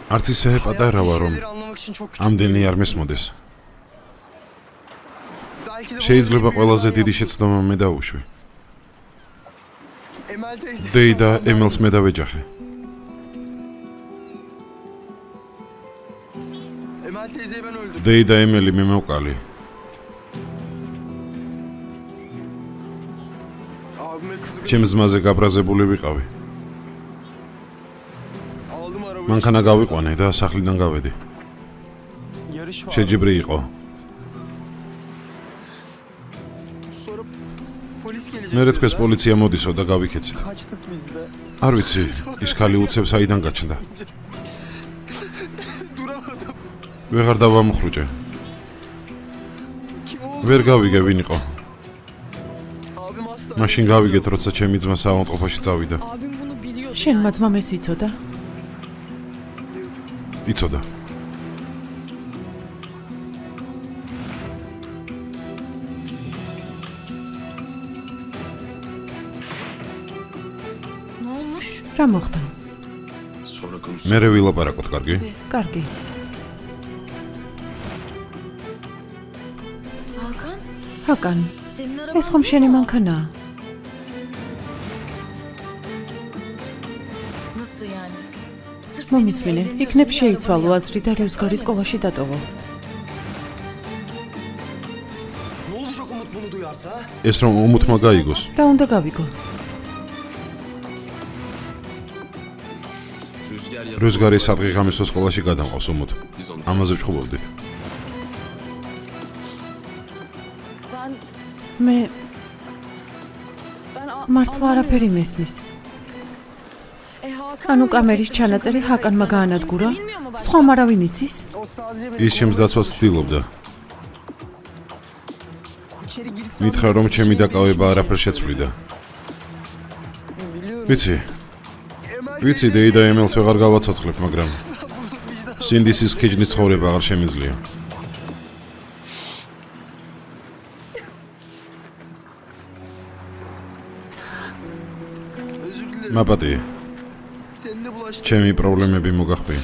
არც ისე პატარა ვარ, რომ ამდენი არ მესმოდეს. შეიძლება ყველაზე დიდი შეცდომა მე დავუშვი. დეი და ემელს მე დავეჯახე. დეი და ემელი მე მოვყალი. ჩემს ძმაზე გაბრაზებული ვიყავი. მანქანა გავიყვანე და სახლიდან გავედი. შეჯიბრი იყო. მერე თქვენს პოლიცია მოდისო და გავიქეცით. არ ვიცი, ის ხალი უცებ საიდან გაჩნდა. ვეღარ დავამხრუჭე. ვერ გავიგე ვინ იყო. მაშინ გავიგეთ, როცა ჩემი ძმა საავადმყოფოში წავიდა. შენმა ძმამ ეს იცოდა? იცოდა. რა მოხდა? მერე ვილაპარაკოთ, კარგი? კარგი. ჰაკან, ეს ხომ შენი მანქანაა? მომისმინე, იქნებ შეიცვალო აზრი და რიუსგარის სკოლაში დატოვო. ეს რომ უმუთმა გაიგოს. რა უნდა გავიგო? რიუსგარის სადღეღამისო სკოლაში გადამყავს უმუთ. ამაზე ვჩხუბობდით. მე მართლა არაფერი მესმის. ანუ კამერის ჩანაწერი ჰაკანმა გაანადგურა? სხვა არავინ იცის? ის ჩემს დაცვას ცდილობდა. მითხრა, რომ ჩემი დაკავება არაფერს შეცვლიდა. ვიცი, დეი და ემელს ვეღარ გავაცოცხლებ, მაგრამ სინდისის ქეჯნის ცხოვრება აღარ შემიძლია. მაპატი, ჩემი პრობლემები მოგახვია.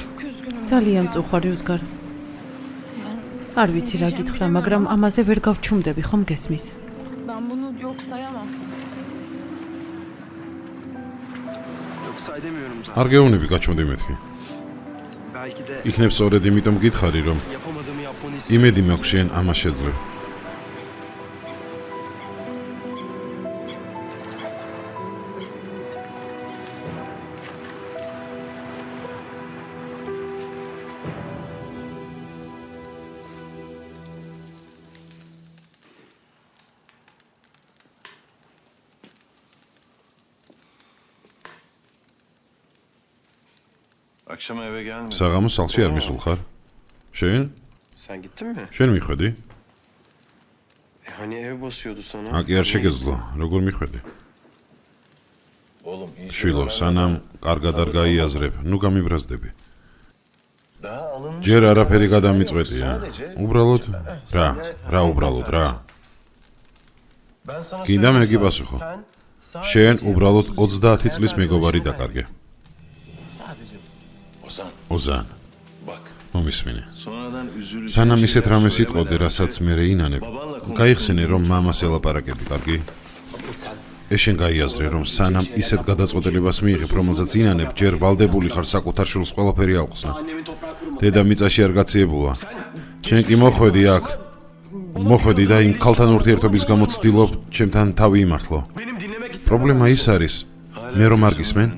ძალიან წუხარ რიუსგარ. არ ვიცი რა გითხრა, მაგრამ ამაზე ვერ გავჩუმდები, ხომ გესმის? არ გეუბნები გაჩვენდი მეთქი. იქნებ სწორედ იმიტომ გითხარი, რომ იმედი მაქვს შენ ამას შეძლებ. Akşam eve gelmedin. საღამოს სახლში არ მისულ ხარ? შენ? Sen gittin mi? შენ მიხვედი? Hani ev basıyordu sana. აკი არ შეგეძლო, როგორ მიხვედი? Oğlum iyi. შვილო, სანამ კარგად არ გაიაზრებ, ნუ გამიბრაზდები. Daha alınmış. ჯერ არაფერი გადამიწყვეტია. უბრალოდ რა უბრალოდ რა. Ben sana გინდა მე söyleyeyim გიპასუხო. sen sadece შენ უბრალოდ 30 წლის მეგობარი დაკარგე. sadece Ozan ოზან, bak. მომისმინე. Sonradan üzülüp სანამ ისეთ რამეს იტყოდი, რასაც მე რეინანებ, გაიხსენე რომ მამას ელაპარაკები, კარგი? ეს შენ გაიაზრე, რომ სანამ ისეთ გადაწყვეტილებას მიიღებ, რომელსაც ინანებ, ჯერ ვალდებული ხარ საკუთარ შვილს ყველაფერი აუხსნა. დედა მიწაში არ გაციებულა. შენ კი მოხვედი აქ. მოხვედი და იმ ქალთან ურთიერთობის გამო ცდილობ ჩემთან თავი იმართლო. პრობლემა ის არის, მე რომ არ გისმენ?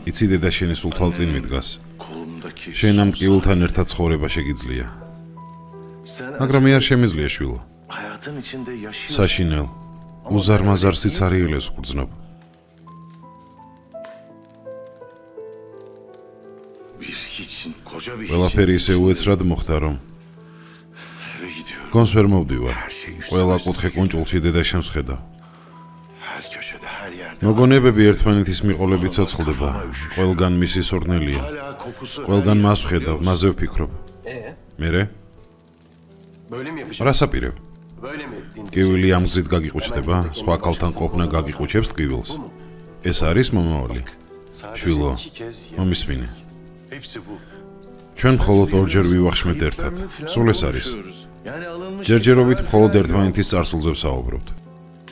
იცი დედა შენი სულ თვალწინ მიდგას. შენ ამ ტკივილთან ერთად ცხოვრება შეგიძლია. მაგრამ მე არ შემიძლია შვილო. hayatın içinde yaşıyor. საშინელ უზარმაზარ სიცარიელებს ვგრძნობ. Bir hiçin koca bir ყველაფერი ისე უეცრად მოხდა, რომ eve gidiyorum. გონს ვერ მოვდივარ. ყველა კუთხე კუნჭულში დედა შენს ხედავ. Her köşede her yerde. მოგონებები ერთმანეთის მიყოლებით ცოცხლდება. ყველგან მისი სორნელია. Hala kokusu. ყველგან მას ვხედავ, მასზე ვფიქრობ. მერე? Böyle mi yapacağım? რას აპირებ? Böyle mi? ტკივილი ამ გზით გაგიყუჩდება, სხვა ქალთან ყოფნა გაგიყუჩებს ტკივილს. ეს არის მომავალი. Sadece შვილო, 2 kez მომისმინე. Hepsi bu. ჩვენ მხოლოდ ორჯერ ვივახშმეთ ერთად. სულ ეს არის. Yani alınmış. ჯერჯერობით მხოლოდ ერთმანეთის წარსულზე ვსაუბრობთ.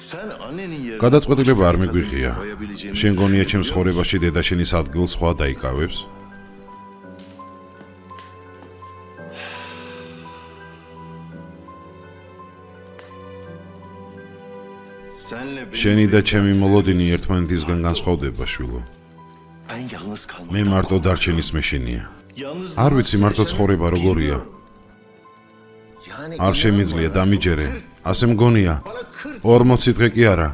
Sen annenin yerine გადაწყვეტილება არ მიგვიღია. შენ გონია ჩემს ცხოვრებაში დედა შენის ადგილს სხვა დაიკავებს? senle შენი და ჩემი მოლოდინი ერთმანეთისგან განსხვავდება, შვილო. ben yalnız kalmak. მე მარტო დარჩენის მეშინია. Yalnız არ ვიცი მარტო ცხოვრება როგორია. yani არ შემიძლია დამიჯერე. ასე მგონია. 40 დღე კი არა.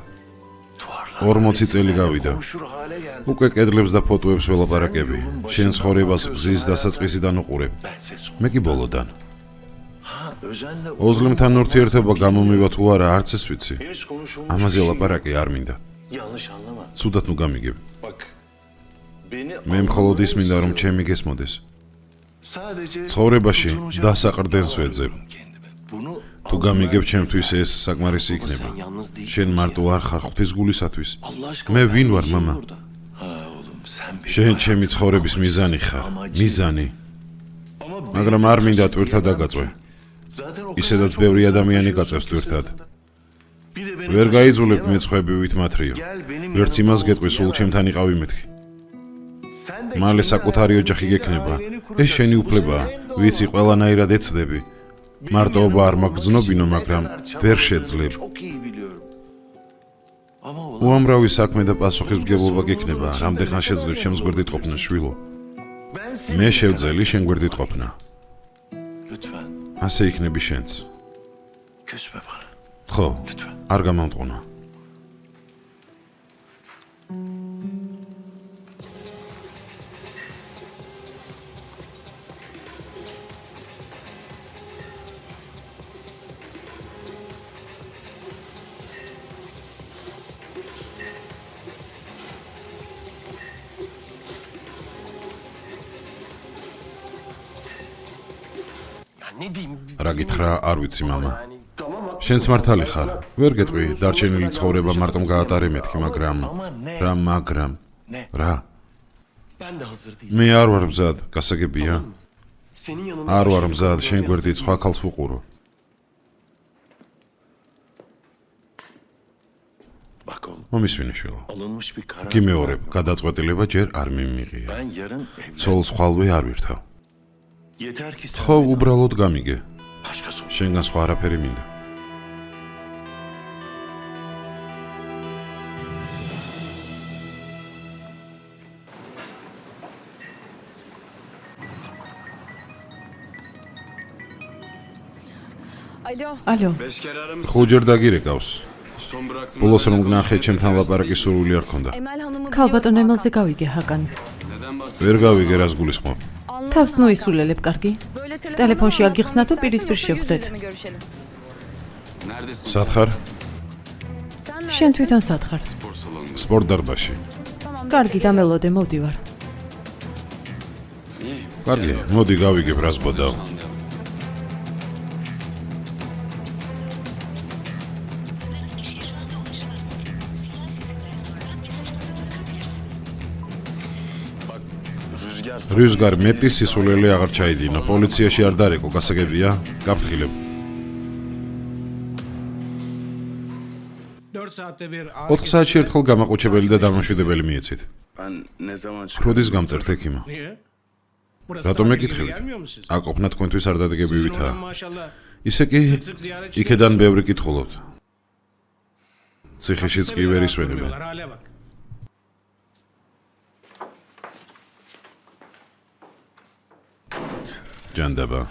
40 წელი გავიდა. konuşur hale geldi. უკვე კედლებს და ფოტოებს ველაპარაკები. შენ ცხოვრებას გზის დასაწყისიდან უყურებ. Ben ses მე კი ბოლოდან. Ha özenle ოზლიმთან ურთიერთობა გამომივა თუ არა, არც ეს ვიცი. henüz konuşulmuş. ამაზე ლაპარაკი არ მინდა. Yanlış anlama. ცუდად ნუ გამიგებ. Bak. Beni მე მხოლოდ ის მინდა რომ ჩემი გესმოდეს. sadece ცხოვრებაში დასაყრდენს ვეძებ. kendime. Bunu თუ გამიგებ ჩემთვის ეს საკმარისი იქნება. sen yalnız değilsin. შენ მარტო არ ხარ ღვთისგულისათვის. Allah aşkına. მე ვინ ben ვარ, değilim მამა? burada. Ha oğlum sen benim. შენ ჩემი ცხოვრების მიზანი ხარ. მიზანი. Ama მაგრამ არ მინდა ტვირთად დაგაწვე. zaten o ისედაც kadar ბევრი çok ადამიანი insan გაწევს ტვირთად. Bir de beni ვერ taşıdın გაიძულებ ya. მეცხვები ვითმათრიო. Gel benim ვერც yanımda იმას ol გეტყვი, სულ diyemem. ჩემთან იყავი მეთქი. Sen de მალე kendi საკუთარი hayatını, ოჯახი kendi გექნება. aileni ეს kuracaksın. შენი Bu უფლებაა. senin en doğal ვიცი hakkın. ყველანაირად ეცდები. Benim მარტოობა არ yanımda მაგზნობინო, olmak için მაგრამ ne kadar ვერ çabaladığını შეძლებ. Çok iyi biliyorum. Ama უამრავი საქმე და პასუხისმგებლობა გექნება. რამდენხან შეძლებ ჩემს გვერდით ყოფნა, შვილო. ben მე seni შევძელი შენ გვერდით ყოფნა. lütfen ასე იქნები შენც. küsme bana. ხო, Lütfen. არ გამამტყუნა. Ya ne diyeyim? რა გითხრა, არ ვიცი, მამა. Yani tamam haklısın. შენც მართალი ხარ. ვერ გეტყვი, დარჩენილი ცხოვრება მარტომ გაატარე მეთქი, მაგრამ მაგრამ Ne? რა? Ben de hazır değilim. მე არ ვარ მზად, გასაგებია? Senin yanında არ ვარ başka bir მზად, kadın შენ olmayan გვერდით სხვა ქალს ვუყურო. Bak oğlum, მომისმინე, შვილო. alınmış bir karar. გიმეორებ, გადაწყვეტილება ჯერ არ მიმიღია. Ben yarın evlen. ცოლს ხვალვე არ ვირთავ. Yeter ki sen ხო, beni უბრალოდ გამიგე. başka sor. შენგან სხვა არაფერი მინდა. Alo. ალო, 5 kere aramışsın. ხუჯერ დაგირეკავს. Son bıraktım. ბოლოს რომ გნახე, ჩემთან ლაპარაკის სურვილი არ ქონდა. Emel Hanım'ı ქალბატონ biliyorum ემელზე გავიგე, ჰაკან. Neden bahsediyorsun? ვერ გავიგე რას გულისხმობ. Hakan. თავს ნუ ისულელებ, კარგი? Böyle Telefonşi telefonda agixna tu anlatmamı piris-bir istersen şevktet. yoksa yüz yüze mi görüşelim? Neredesin? სად ხარ? Sen შენ neredesin? თვითონ სად ხარ? Spor salonunda. სპორტ დარბაზში. Tamam. კარგი, დამელოდე, მოვდივარ. İyi. კარგი, მოდი გავიგებ რას ბოდავ. Rüzgar რიზგარ მეტი სისულელე აღარ ჩაიდინა. პოლიციაში არ დარეკო, გასაგებია? გაფრთხილებ. 4 saatte bir 4 საათში ერთხელ გამაყუჩებელი და დამამშვიდებელი მიეცით. Ben ne zaman ქროდის გამწერთ ექიმა. Niye? Burası რატომ tatil gibi ეკითხებით? gelmiyor mu siz? აკოფნა თქვენთვის არ Sizin დადგებივითაა. oradan maşallah ისე კი sık ziyaretçi იქედან ბევრი კითხულობთ. ციხეშიც კი ვერ rahat ისვენებენ. durmuyorlar, hale bak. ჯანდაბა.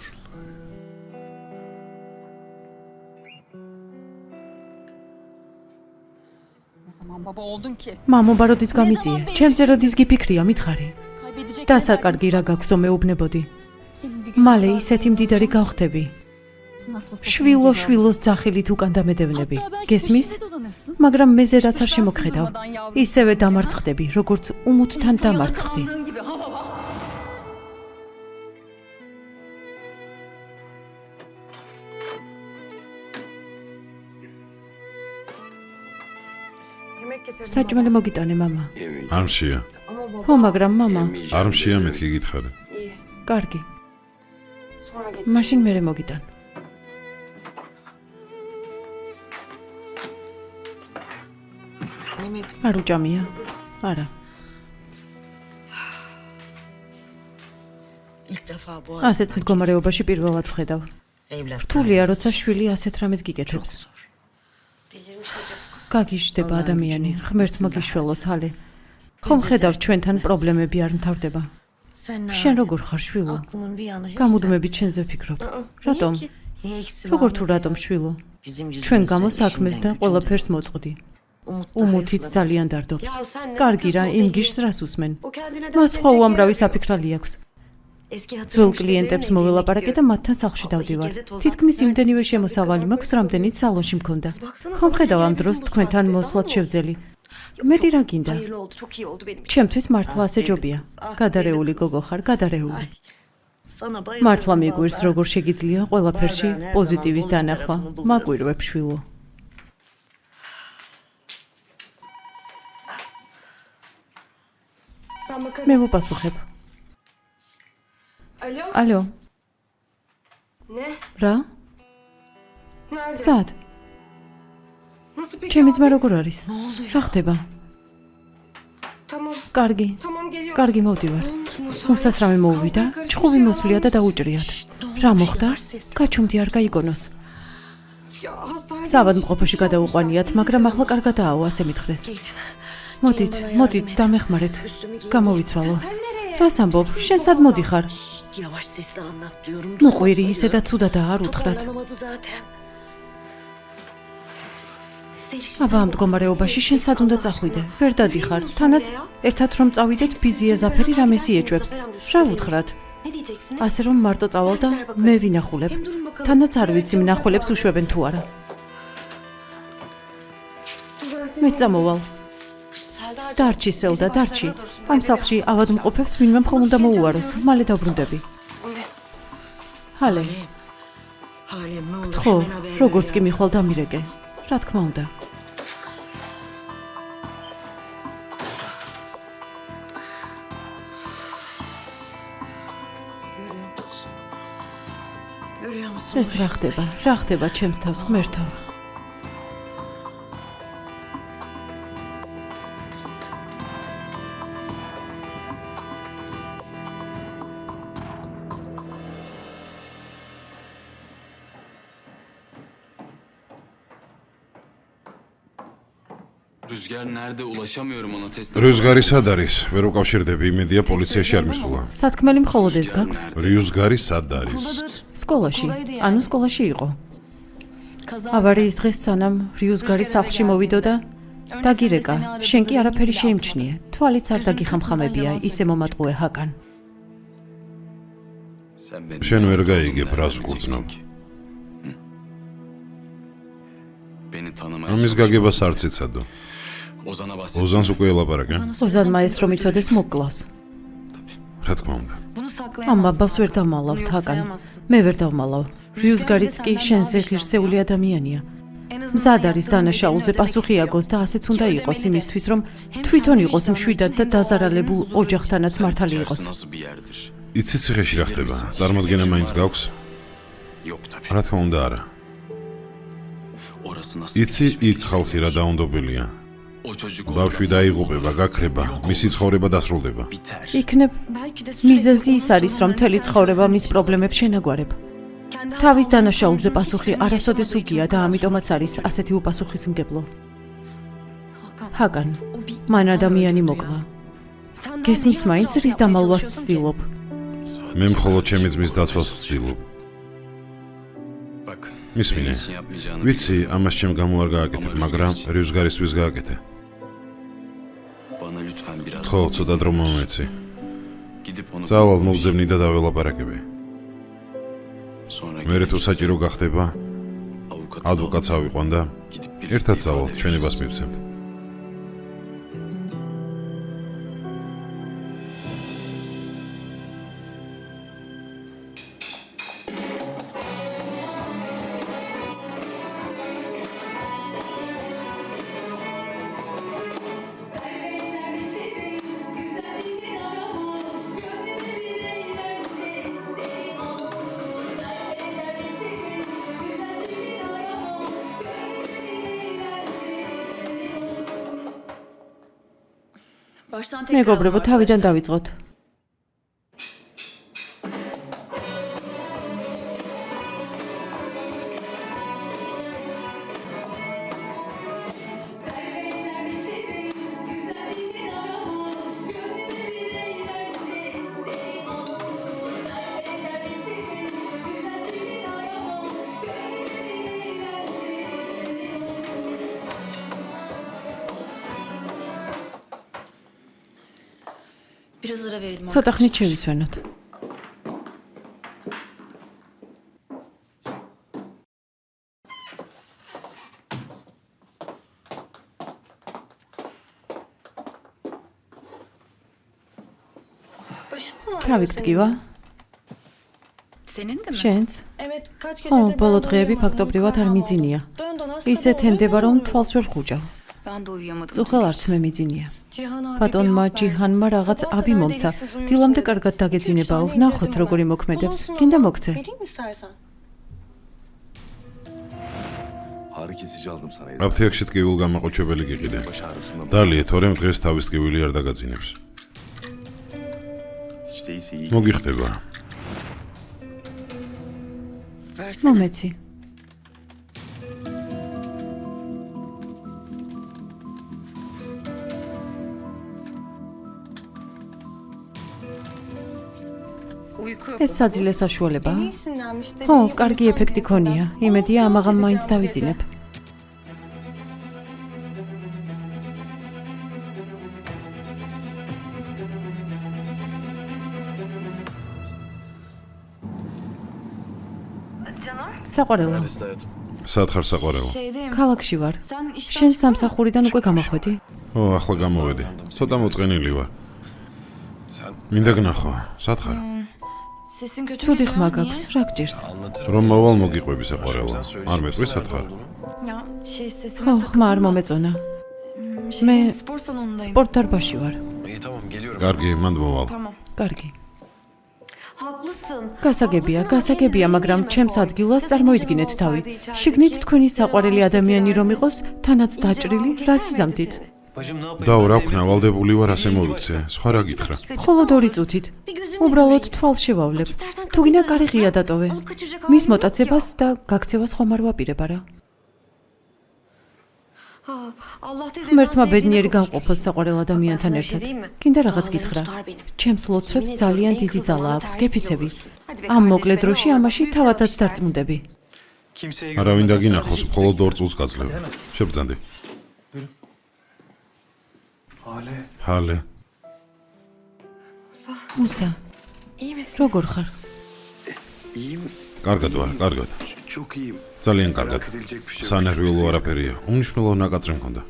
Ne zaman baba oldun ki? მამობა როდის გამიწია? ჩემზე როდის გიფიქრია, მითხარი? Kaybedecek დასაკარგი რა გაქვსო მეუბნებოდი. მალე ისეთი მდიდარი გავხდები. შვილო შვილოს ძახილით უკან დამედევნები. გესმის? მაგრამ მე ზედაც არ შემოგხედავ. ისევე დამარცხდები, როგორც უმუთთან დამარცხდი. gibi ha baba. საჭმელი მოგიტანე, მამა. არ მშია. ხო, მაგრამ მამა, არ მშია მეთქი გითხარი. კარგი. მაშინ მერე მოგიტან. არ უჭამია. არა. ასეთ მდგომარეობაში პირველად ვხედავ. რთულია, როცა შვილი ასეთ რამეს გიკეთებს. გაგიჟდება ადამიანი, ღმერთმა გიშველოს ჰალე. ხომ ხედავ ჩვენთან პრობლემები არ მთავრდება. შენ როგორ ხარ შვილო? გამუდმებით შენზე ვფიქრობ. რატომ? როგორ თუ რატომ შვილო? ჩვენ გამო საქმეს და ყველაფერს მოწყდი. უმუთიც ძალიან დარდობს. კარგი რა, იმ გიშს რას უსმენ? მას ხო უამრავი საფიქრალი აქვს. ძველ კლიენტებს მოველაპარაკე და მათთან სახლში დავდივარ. თითქმის იმდენივე შემოსავალი მაქვს, რამდენიც სალონში მქონდა. ხომ ხედავ ამ დროს თქვენთან მოსვლად შევძელი. მეტი რა გინდა? ჩემთვის მართლა ასე ჯობია. გადარეული გოგო ხარ, გადარეული. მართლა მიგვირს როგორ შეგიძლია ყველაფერში პოზიტივის დანახვა. მაგვირვებ შვილო. მე ვუპასუხებ. ალო. რა? სად? ჩემი ძმა როგორ არის? რა ხდება? კარგი. კარგი მოვდივარ. მოსასრამი მოუვიდა, ჩხუბი მოსვლია და დაუჭრიათ. რა მოხდა? გაჩუმდი არ გაიგონოს. საავადმყოფოში გადაუყვანიათ, მაგრამ ახლა კარგადაა, ასე მითხრეს. მოდით, დამეხმარეთ. გამოვიცვალო. რას ამბობ? შენ სად მოდიხარ? ნუ ყვირი, ისე და ცუდადაა, არ უთხრათ. აბა ამ მდგომარეობაში შენ სად უნდა წახვიდე? ვერ დადიხარ. თანაც ერთად რომ წავიდეთ, ბიძია ზაფერი რამეს იეჭვებს. რა უთხრათ? ასე რომ მარტო წავალ და მე ვინახულებ. თანაც არ ვიცი მნახველებს უშვებენ თუ არა. მე წამოვალ. დარჩი სელდა, დარჩი. ამ სახლში ავადმყოფებს ვინმე მხოლოდ უნდა მოუაროს. მალე დავბრუნდები. ჰალე. ხო, როგორც კი მიხვალ დამირეკე. რა თქმა უნდა. ეს რა ხდება ჩემს თავს ღმერთო? Rüzgar nerede ulaşamıyorum ona test. რიუსგარი სად არის? ვერ უკავშირდები, იმედია პოლიციაში არ მისულა. სათქმელი მხოლოდ ეს გაქვს. რიუსგარი სად არის? სკოლაში. ანუ სკოლაში იყო. ავარიის დღეს სანამ რიუსგარი სახლში მოვიდოდა, დაგირეკა. შენ კი არაფერი შეიმჩნიე. თვალიც არ დაგიხამხამებია, ისე მომატყუე ჰაკან. შენ ვერ გაიგებ რას ვკურცნობ. ამის გაგებას არ ციცადო. ოზანს უკვე ელაპარაკე? ოზანმა ეს რომ იცოდეს მოკკლავს. რა თქმა უნდა. ამ ამბავს ვერ დავმალავთ ჰაკან. მე ვერ დავმალავ. რიუსგარიც კი შენზე ღირსეული ადამიანია. მზად არის დანაშაულზე პასუხი აგოს და ასეც უნდა იყოს იმისთვის, რომ თვითონ იყოს მშვიდად და დაზარალებულ ოჯახთანაც მართალი იყოს. იცი ციხეში რა ხდება? წარმოდგენა მაინც გაქვს? რა თქმა უნდა არა. იცი იქ ხალხი რა დაუნდობელია. ბავშვი დაიღუპება, გაქრება, მისი ცხოვრება დასრულდება. იქნებ მიზეზი ის არის, რომ მთელი ცხოვრება მის პრობლემებს შენაგვარებ. თავის დანაშაულზე პასუხი არასოდეს უგია და ამიტომაც არის ასეთი უპასუხისმგებლო. ჰაკან, მან ადამიანი მოკლა. გესმის მაინც რის დამალვას ვცდილობ. მე მხოლოდ ჩემი ძმის დაცვას ვცდილობ. მისმინე. ვიცი, ამას ჩემ გამო არ გააკეთებ, მაგრამ რიუსგარისთვის გააკეთე. ხო, ცოტა დრო მომეცი. წავალ მოვძებნი და დაველაპარაკები. მერე თუ საჭირო გახდება, ადვოკატს ავიყვან და ერთად წავალ, ჩვენებას მივცემთ. მეგობრებო, თავიდან დავიწყოთ. ცოტა ხნით შევისვენოთ. თავი გტკივა? შენც? ხო, ბოლო დღეები ფაქტობრივად არ მიძინია. ისეთ ენდება, რომ თვალს ვერ ხუჭავ. წუხელ არც მე მიძინია. ბატონმა ჯიჰანმა რაღაც აბი მომცა. დილამდე კარგად დაგეძინებაო. ნახოთ როგორი მოქმედებს. გინდა მოგცე. აფთიაქში ტკივილ გამოყოჩებელი გიყიდე. დალიე, თორემ დღეს თავის ტკივილი არ დაგაძინებს. მოგიხდება. მომეცი. ეს საძილე საშუალებაა? ხო, კარგი ეფექტი ქონია. იმედია ამაღამ მაინც დავიძინებ. საყვარელო, სად ხარ საყვარელო? ქალაქში ვარ. შენ სამსახურიდან უკვე გამოხვედი? ო, ახლა გამოვედი. ცოტა მოწყენილი ვარ. მინდა გნახო. სად ხარ? ცუდი ხმა გაქვს, რა გჭირს? რომ მოვალ მოგიყვები საყვარელო. არ მეტყვი სად ხარ? ხო, ხმა არ მომეწონა. მე სპორტ დარბაზში ვარ. კარგი, მანდ მოვალ. კარგი. გასაგებია, მაგრამ ჩემს ადგილას წარმოიდგინეთ თავი. შიგნით თქვენი საყვარელი ადამიანი რომ იყოს, თანაც დაჭრილი, რას იზამთით? დაო, რა ვქნა, ვალდებული ვარ, ასე მოვიქცე. სხვა რა გითხრა? მხოლოდ 2 წუთით. უბრალოდ თვალს შევავლებ. თუ გინდა კარი ღია დატოვე. მის მოტაცებას და გაქცევას ხომ არ ვაპირება რა. ღმერთმა ბედნიერი გამყოფოს საყვარელ ადამიანთან ერთად. გინდა რაღაც გითხრა? ჩემს ლოცვებს ძალიან დიდი ძალა აქვს, გეფიცები. ამ მოკლე დროში ამაში თავადაც დარწმუნდები. არავინ დაგინახოს, მხოლოდ 2 წუთს გაძლევ. შებრძანდი. ჰალე. მუსა. როგორ ხარ? კარგად ვარ, კარგად. ძალიან კარგად. სანერვიულო არაფერია. უმნიშვნელო ნაკაწრი მქონდა.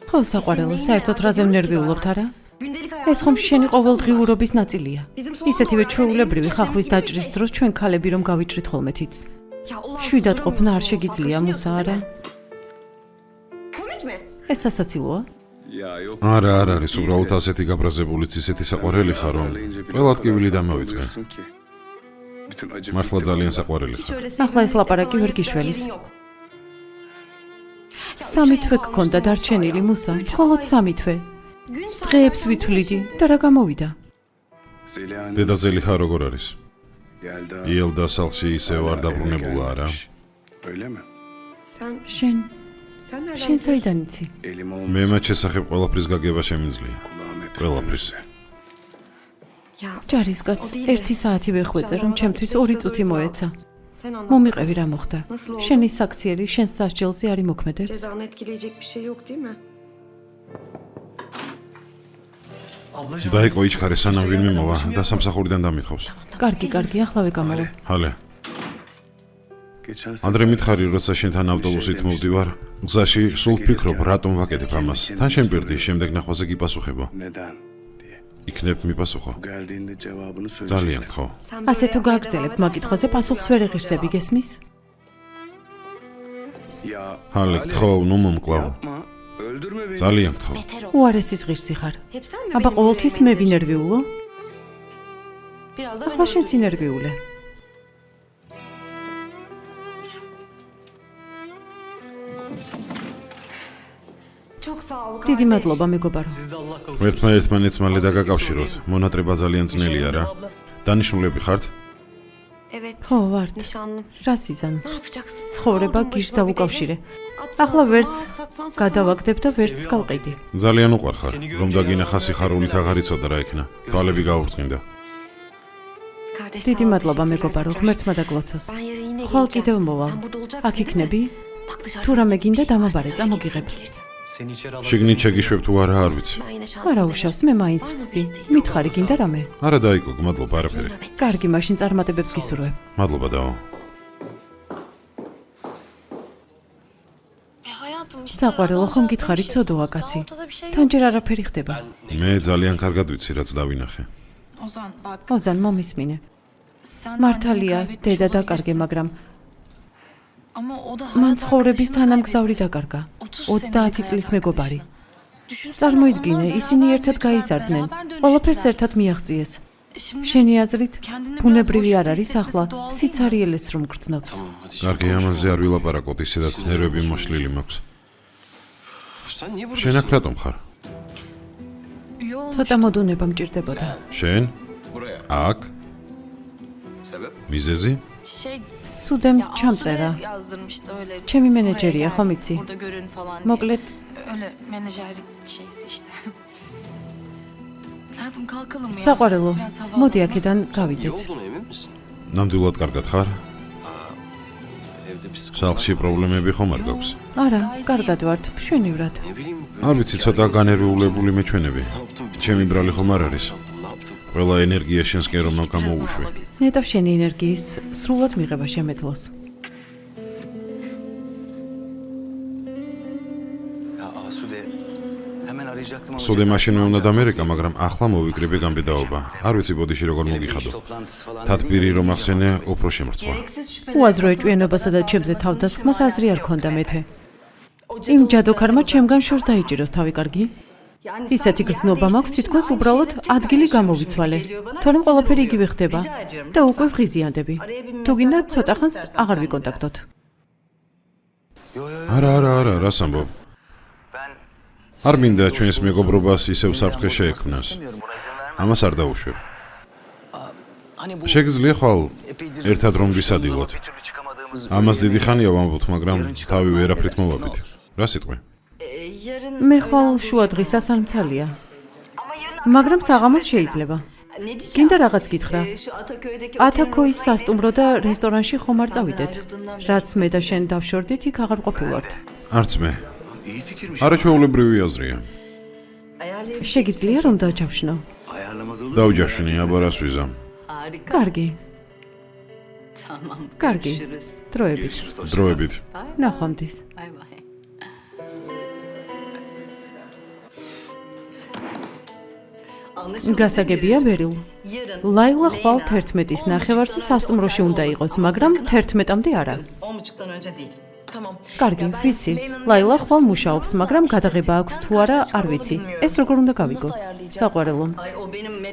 ხო, საყვარელო, საერთოდ რაზე ვნერვიულობთ არა? ეს ხომ შენი ყოველდღიურობის ნაწილია. ისეთივე ჩვეულებრივი ხახვის დაჭრის დროს ჩვენ ქალები რომ გავიჭრით ხოლმე თითს. შვიდად ყოფნა არ შეგიძლია, მუსა, არა? ეს სასაცილოა? არა, არ არის, უბრალოდ ასეთი გაბრაზებულიც ისეთი საყვარელი ხარ, რომ ყველა ტკივილი დამოვიწყე. მართლა ძალიან საყვარელი ხარ. ახლა ეს ლაპარაკი ვერ გიშველის. 3 თვე გქონდა დარჩენილი, მუსა, მხოლოდ 3 თვე. დღეებს ვითვლიდი და რა გამოვიდა? დედაზელი ხარ როგორ არის? იელდა სახლში ისევ არ დაბრუნებულა, არა? შენ საიდან იცი? მე მათ შესახებ ყველაფრის გაგება შემიძლია. ყველაფრის. ჯარისკაც 1 საათი ვეხვეწე, რომ ჩემთვის 2 წუთი მოეცა. მომიყევი რა მოხდა. შენი საქციელი შენს სასჯელზე არ იმოქმედებს? დაიკო იჩქარე სანამ ვინმე მოვა და სამსახურიდან დამითხოვს. კარგი, ახლა ვეგამოვე. ჰალე. ანდრე მითხარი, როცა შენთან ავტობუსით მოვდივარ, გზაში სულ ვფიქრობ, რატომ ვაკეთებ ამას. თან შემპირდი, შემდეგ ნახვაზე გიპასუხებო. იქნებ მიპასუხო. ძალიან ხო. ასე თუ გააგრძელებ მაგითხვაზე პასუხს ვერ ეღირსები, გესმის? ჰალე, გთხოვ, ნუ მომკლავ. ძალიან გთხოვ. უარესის ღირსი ხარ. აბა ყოველთვის მე ვინერვიულო? ახლა შენც ინერვიულე. დიდი მადლობა მეგობარო. ერთმანეთს მალე დაგაკავშიროთ. მონატრება ძალიან ძნელია რა. დანიშნულები ხართ? ხო, ვართ. რა სიზან? ცხოვრება გიშ დავუკავშირე. ახლა ვერც გადავაგდებ და ვერც გავყიდი. ძალიან უყვარხარ, რომ დაგინახა სიხარულით აღარ იცოდა რა იქნა. თვალები გაურწყინდა. დიდი მადლობა მეგობარო, ღმერთმა დაგლოცოს. ხვალ კიდევ მოვალ. აქ იქნები? თუ რამე გინდა დამაბარე, წამოგიღებ. შიგნით შეგიშვებ თუ არა, არ ვიცი. არა უშავს, მე მაინც ვცდი. მითხარი გინდა რამე? არა დაიკო, მადლობა, არაფერი. კარგი, მაშინ წარმატებებს გისურვებ. მადლობა დაო. საყვარელო, ხომ გითხარი ცოდოა კაცი. თან ჯერ არაფერი ხდება. მე ძალიან კარგად ვიცი, რაც დავინახე. ოზან მომისმინე. მართალია, დედა დაკარგე, მაგრამ მან ცხოვრების თანამგზავრი დაკარგა. 30 წლის მეგობარი. წარმოიდგინე, ისინი ერთად გაიზარდნენ. ყველაფერს ერთად მიაღწიეს. შენი აზრით, ბუნებრივი არ არის ახლა სიცარიელეს რომ გრძნობს. კარგი, ამაზე არ ვილაპარაკოთ, ისედაც ნერვები მოშლილი მაქვს. შენ აქ რატომ ხარ? ცოტა მოდუნება მჭირდებოდა. შენ? აქ? მიზეზი? სუდემ ჩამწერა. ჩემი მენეჯერია, ხომ იცი? მოკლედ, საყვარელო, მოდი აქედან გავიდეთ. ნამდვილად კარგად ხარ? სახლში პრობლემები ხომ არ გაქვს? არა, კარგად ვართ, მშვენივრად. არ ვიცი, ცოტა განერვიულებული მეჩვენები. ჩემი ბრალი ხომ არ არის? ყველა ენერგია შენსკენ რომ გამოვუშვე. ნეტავ შენი ენერგიის სრულად მიღება შემეძლოს. სულე მაშინვე უნდა დამერეკა, მაგრამ ახლა მოვიკრიბე გამბედაობა. არ ვიცი ბოდიში როგორ მოგიხადო. თათბირი რომ ახსენე, უფრო შემრცვა. უაზრო ეჭვიანობასა და ჩემზე თავდასხმას აზრი არ ქონდა მეთე. იმ ჯადოქარმა ჩემგან შორს დაიჭიროს თავი კარგი? ისეთი გრძნობა მაქვს, თითქოს უბრალოდ ადგილი გამოვიცვალე. თორემ ყველაფერი იგივე ხდება და უკვე ვღიზიანდები. თუ გინდა ცოტა ხანს აღარ ვიკონტაქტოთ. არა, რას ამბობ? არ მინდა ჩვენს მეგობრობას ისევ საფრთხე შეექმნას. ამას არ დაუშვებ. შეგიძლია ხვალ ერთად რომ ვისადილოთ. ამას დიდი ხანია ვამბობთ, მაგრამ თავი ვერაფრით მოვაბით. რა სიტყვი? მე ხვალ შუა დღისას არ მცალია. მაგრამ საღამოს შეიძლება. გინდა რაღაც გითხრა? ათაქოის სასტუმრო და რესტორანში ხომ არ წავიდეთ? რაც მე და შენ დავშორდით, იქ აღარ ყოფილვართ. არც მე. არაჩვეულებრივი აზრია. შეგიძლია რომ დაჩავშნო? დავჯავშნი, აბა რას ვიზამ? კარგი. კარგი. დროებით. ნახვამდის. გასაგებია ბერილ. ლაილა ხვალ 11-ის ნახევარს სასტუმროში უნდა იყოს, მაგრამ 11-მდე არა. კარგი, ვიცი. ლაილა ხვალ მუშაობს, მაგრამ გადაღება აქვს თუ არა, არ ვიცი. ეს როგორ უნდა გავიგო? საყვარელო.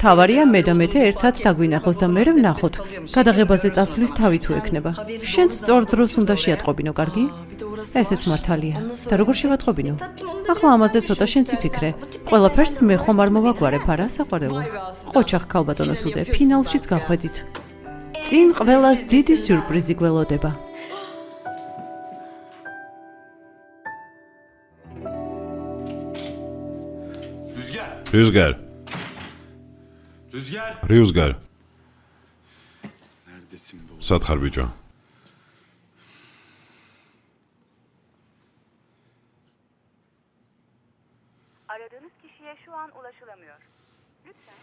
თავარია მე და მეთე ერთად დაგვინახოს და მე ვნახოთ. გადაღებაზე წასვლის თავი თუ ექნება. შენც სწორ დროს უნდა შეატყობინო, კარგი? ესეც მართალია. და როგორ შევატყობინო? ახლა ამაზე ცოტა შენც იფიქრე. ყველაფერს მე ხომ არ მოვაგვარებ, არა, საყვარელო? ყოჩახ ქალბატონო სუდე, ფინალშიც გავხედით. წინ ყველას დიდი სიურპრიზი გველოდება. Rüzgar. Neredesin bu? Sat xar bico. Aradığınız kişiye şu an ulaşılamıyor. Lütfen.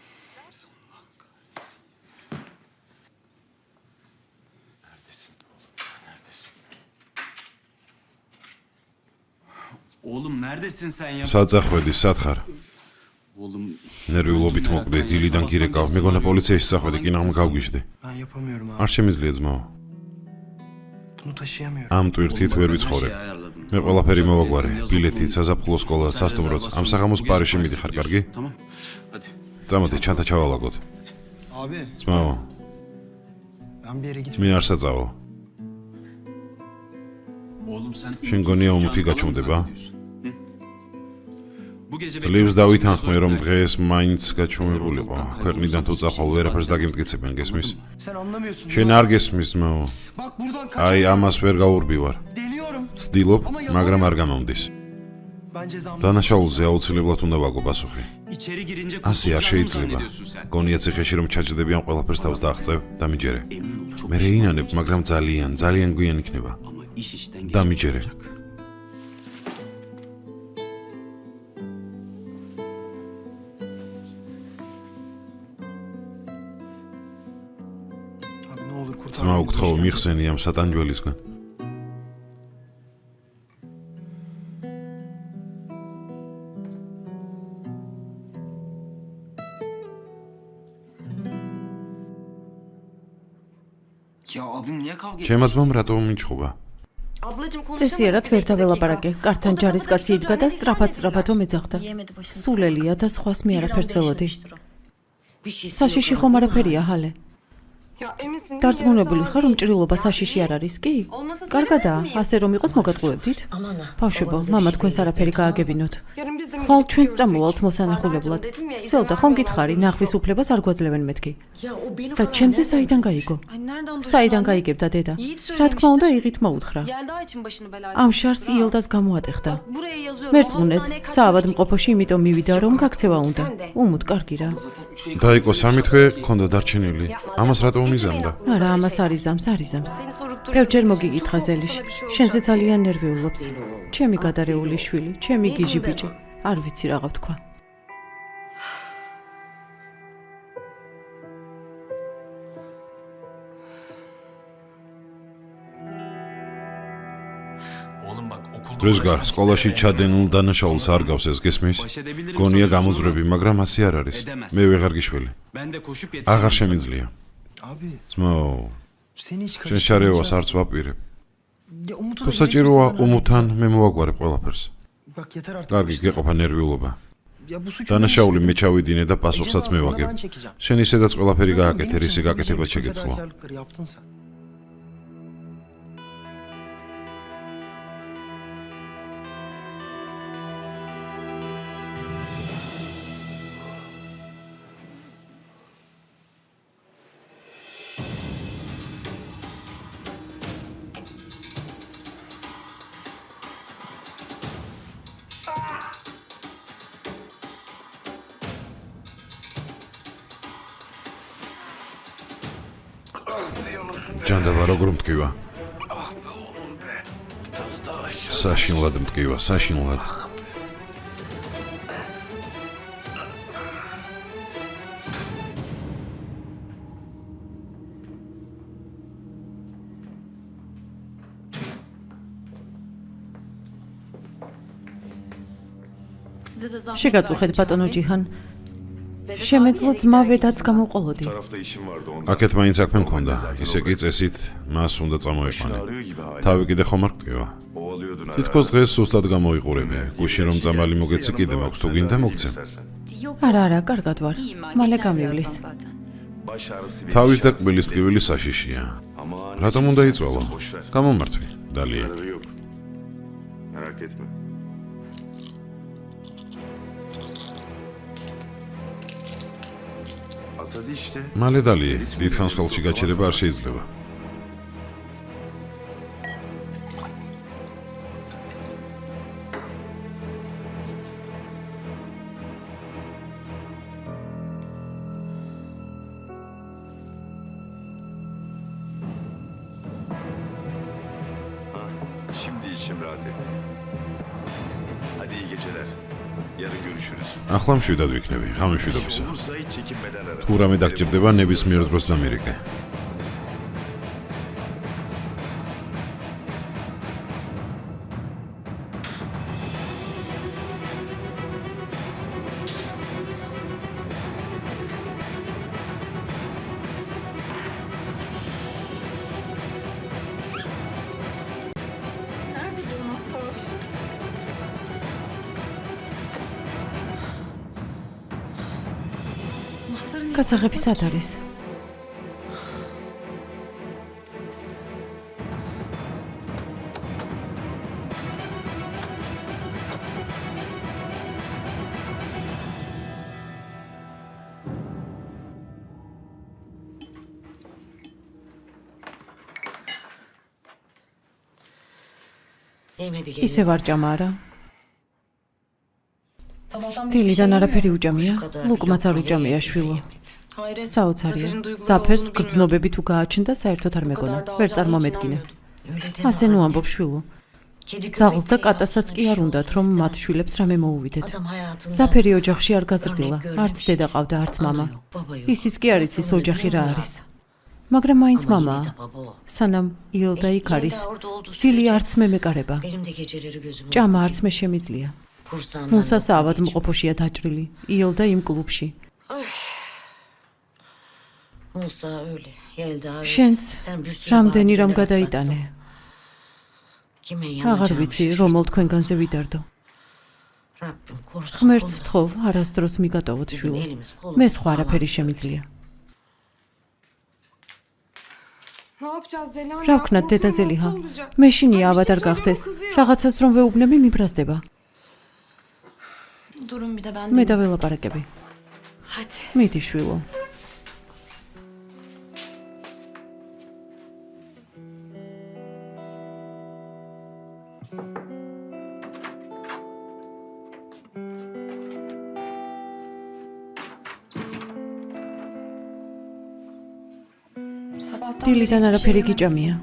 Neredesin oğlum? Neredesin? Oğlum neredesin sen ya? Sat zaxvedi, sat xar. Oğlum ნერვიულობით მოკვდე, დილიდან გირეკავ, მეგონა პოლიციაში სახვედი, კინაღმა გავგიჟდი. Ben yapamıyorum abi. არ შემიძლია ძმაო. Bunu taşıyamıyorum. ამ ტვირთით ვერ ვიცხოვრე. მე ყველაფერი მოვაგვარე, ბილეთით, საზაფხულო სკოლა, სასტუმროც, ამ საღამოს პარიში მიდიხარ, კარგი? Tamam. Hadi. წამოდი, ჩანთა ჩავალაგოთ. Abi ძმაო, ben bir yere მე gitmiyorum. არ საწავო. Oğlum sen შენ გონია უმთი გაჩუმდება? ძლივს დავითანხმე, რომ დღეს მაინც გაჩვენებულიყო. ქვეყნიდან თუ წახვალ ვერაფერს დაგიმტკიცებენ, გესმის? Sen anlamıyorsun. შენ არ გესმის, ძმაო. Bak buradan აი kaçamıyorum. ამას ვერ გაურბივარ. Deliyorum. ცდილობ, მაგრამ არ გამომდის. Ben cezamı... დანაშაულზე აუცილებლად უნდა ვაგო პასუხი. İçeri girince ასე არ kurtulacağını mı შეიძლება. zannediyorsun sen? გონია ციხეში რომ ჩაჯდები ამ ყველაფერს თავს დააღწევ, დამიჯერე. Emin ol çok მე pişman რეინანებ, olacaksın. მაგრამ ძალიან გვიან იქნება. Ama iş işten დამიჯერე. olacak. Abi ne olur kurtar. ძმა beni bu უგთხოვ, işten. მიხსენი ამ სატანჯველისგან. Ya abim niye kavga ჩემმა ძმამ რატო მიჩხუბა? წესიერად ვერ დაველაპარაკე. კართან ჯარისკაცი იდგა და სწრაფად მეძახდა. სულელია და სხვას მე არაფერს ველოდი. საშიში ხომ არაფერია, ჰალე. დარწმუნებული ხარ, რომ ჭრილობა საშიში არ არის, კი? კარგადაა, ასე რომ იყოს მოგატყუებდით. ბავშვებო, მამა თქვენს არაფერი გააგებინოთ. ხვალ ჩვენც წამოვალთ მოსანახულებლად. სელდა, ხომ გითხარი, ნახვის უფლებას არ გვაძლევენ მეთქი. და ჩემზე საიდან გაიგო? საიდან გაიგებდა დედა? რა თქმა უნდა, იღით მოუთხრა. ამ შარს იელდას გამოატეხდა. მერწმუნეთ, საავად მყოფოში იმიტომ მივიდა, რომ გაქცევა უნდა. უმუთ, კარგი რა. დაიკო სამი თვე ქონდა დარჩენილი. ამას რატო მიზამდა? არა, ამას არიზამს. ბევრჯერ მოგიკითხა ზელიში. შენზე ძალიან ნერვიულობს. ჩემი გადარეული შვილი, ჩემი გიჟი ბიჭი. არ ვიცი რა ვთქვა. Oğlum bak okulda დროისგარ სკოლაში ჩადენილ დანაშაულს არ გავს ეს გესმის? გონია გამოძვრები, მაგრამ ასე არ არის. მე ვეღარ გიშველი. Ben de koşup აღარ yetişemezsem. შემიძლია. Abi ძმაო, seni hiç შენ შარევას არც ვაპირებ. Ya Umut'u თუ da საჭიროა iletirsen ben უმუთან მე მოვაგვარებ ყველაფერს. halledeceğim. Bak yeter artık. კარგი, გეყოფა ნერვიულობა. Ya bu suçu დანაშაული ben მე işledim. ჩავიდინე და პასუხსაც მე Cezasını da ვაგებ. ben çekeceğim. შენ ისედაც ყველაფერი Zaten გააკეთე, benim რისი için გაკეთება bütün შეგეცვლა. fedakarlıkları yaptın sen. ჯანდაბა როგორ მტკივა? საშინლად მტკივა, საშინლად. შეგაწუხეთ ბატონო ჯიჰან. შემეძლო ძმა ვედაც გამოვყოლოდი. Tarafta işim vardı ondan. აქეთ მაინც საქმე მქონდა. ისე კი წესით მას უნდა წამოიყვანე. Arıyor gibi hala. თავი კიდე ხომ არ მტკივა. Ovalıyordun hala. თითქოს დღეს სუსტად გამოიყურებია. გუშინ რომ წამალი მოგეცი კიდე მაქვს, თუ გინდა მოგცემ. არა, კარგად ვარ. მალე გამივლის. Baş ağrısı bir თავის şey და ağrısı. კბილის ტკივილი საშიშია. Aman, რატომ hiç უნდა kimse იწვალო? boş ver. გამომართვი, დალია. Zararı yok. Merak etme. At hadi işte. მალე დალია, დიდხანს ხელში გაჩერება არ შეიძლება. Ha, şimdi içim rahat etti. Hadi iyi geceler. Yarın görüşürüz. ახლა მშვიდად ვიქნები, ღამე მშვიდობისა. Olursa hiç çekinmeden ara. თუ რამე დაგჭირდება, ნებისმიერ დროს დამირეკე. გასაღები სად არის? ისე ვარჭამა არა. დილიდან არაფერი უჭამია, ლუკმაც არ უჭამია შვილო. საოცარია. საფერს გრძნობები თუ გააჩნდა, საერთოდ არ მეგონა. ვერ წარმომედგინე. ასე ნუ ამბობ შვილო. ძაღლს და კატასაც კი არ უნდათ, რომ მათ შვილებს რამე მოუვიდეთ. საფერი ოჯახში არ გაზრდილა, არც დედა ყავდა, არც მამა. ისიც კი არ იცის ოჯახი რა არის. მაგრამ მაინც მამაა. სანამ ილდა იქ არის, ძილი არც მე მეკარება. ჭამა არც მე შემიძლია. მუსას ავადმყოფოშია დაჭრილი, ილდა იმ კლუბში. შენც რამდენი რამ გადაიტანე. აღარ ვიცი, რომელ თქვენგანზე ვიდარდო. ღმერთს ვთხოვ, არასდროს მიგატოვოთ შვილო. მე სხვა არაფერი შემიძლია. რა ვქნათ დედაზელიჰა? მეშინია ავად არ გახდეს. რაღაცას რომ ვეუბნები მიბრაზდება. მე დაველაპარაკები. მიდი შვილო. დილიდან არაფერი გიჭამია.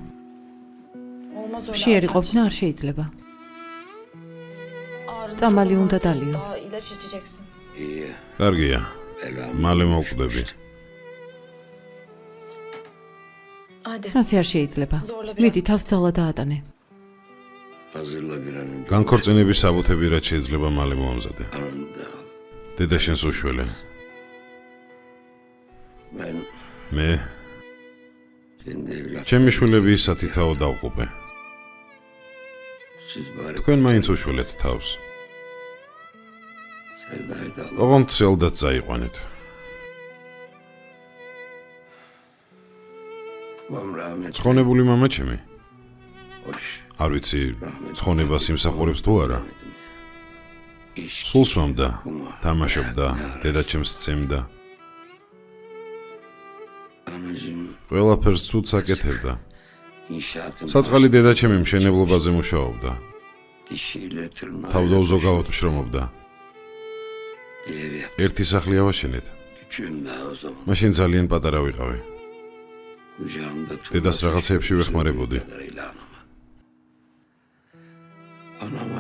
შეერი ყოფნა არ შეიძლება. წამალი უნდა დალიო. კარგია. მალე მოვკვდები. ასე არ შეიძლება. მიდი თავს ძალა დაატანე. განქორწინების საბუთები რაც შეიძლება მალე მოამზადე. დედა შენს უშველე. მე ჩემი შვილები სათითაო დავყუპე. თქვენ მაინც უშველეთ თავს. ოღონდ სელდაც წაიყვანეთ. ცხონებული მამა ჩემი. არ ვიცი, ცხონებას იმსახურებს თუ არა. სულ სვამდა, თამაშობდა, დედაჩემს სცემდა. ყველაფერს ცუდს აკეთებდა. საწყალი დედაჩემი მშენებლობაზე მუშაობდა. თავდაუზოგავად მშრომობდა. ერთი სახლი ავაშენეთ. მაშინ ძალიან პატარა ვიყავი. დედას რაღაცეებში ვეხმარებოდი.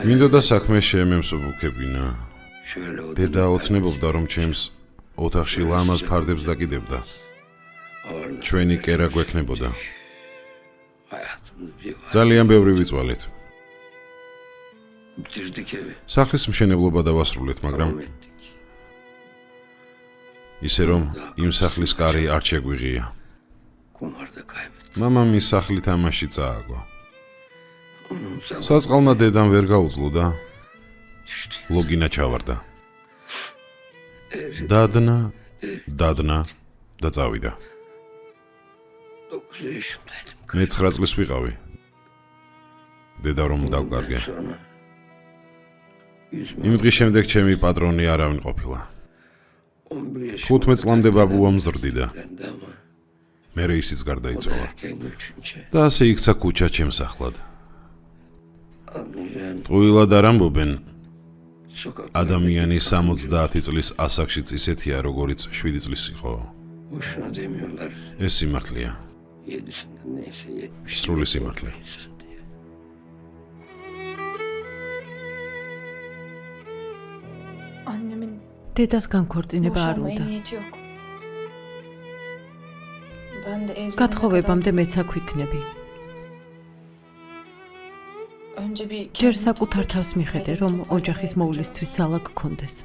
მინდოდა საქმე შეემემსუბუქებინა. დედა ოცნებობდა, რომ ჩემს ოთახში ლამაზ ფარდებს დაკიდებდა. ჩვენი კერა გვექნებოდა. ძალიან ბევრი ვიწვალეთ. სახლის მშენებლობა დავასრულეთ, მაგრამ ისე რომ იმ სახლის კარი არ შეგვიღია. მამამ ის სახლი თამაში წააგო. საწყალმა დედამ ვერ გაუძლო და ლოგინა ჩავარდა. დადნა და წავიდა. მე 9 წლის ვიყავი. დედა რომ დავკარგე. იმ დღის შემდეგ ჩემი პატრონი არავინ ყოფილა. 15 წლამდე ბაბუა მზრდიდა. მერე ისიც გარდაიცვალა. და ასე იქცა ქუჩა ჩემს ახლად. ტყუილად არ ამბობენ, ადამიანი 70 წლის ასაკშიც ისეთია, როგორიც 7 წლის იყო. ეს სიმართლეა. სრული სიმართლე. დედას განქორწინება არ უნდა. გათხოვებამდე მეც აქ ვიქნები. ჯერ საკუთარ თავს მიხედე, რომ ოჯახის მოვლისთვის ძალა გქონდეს.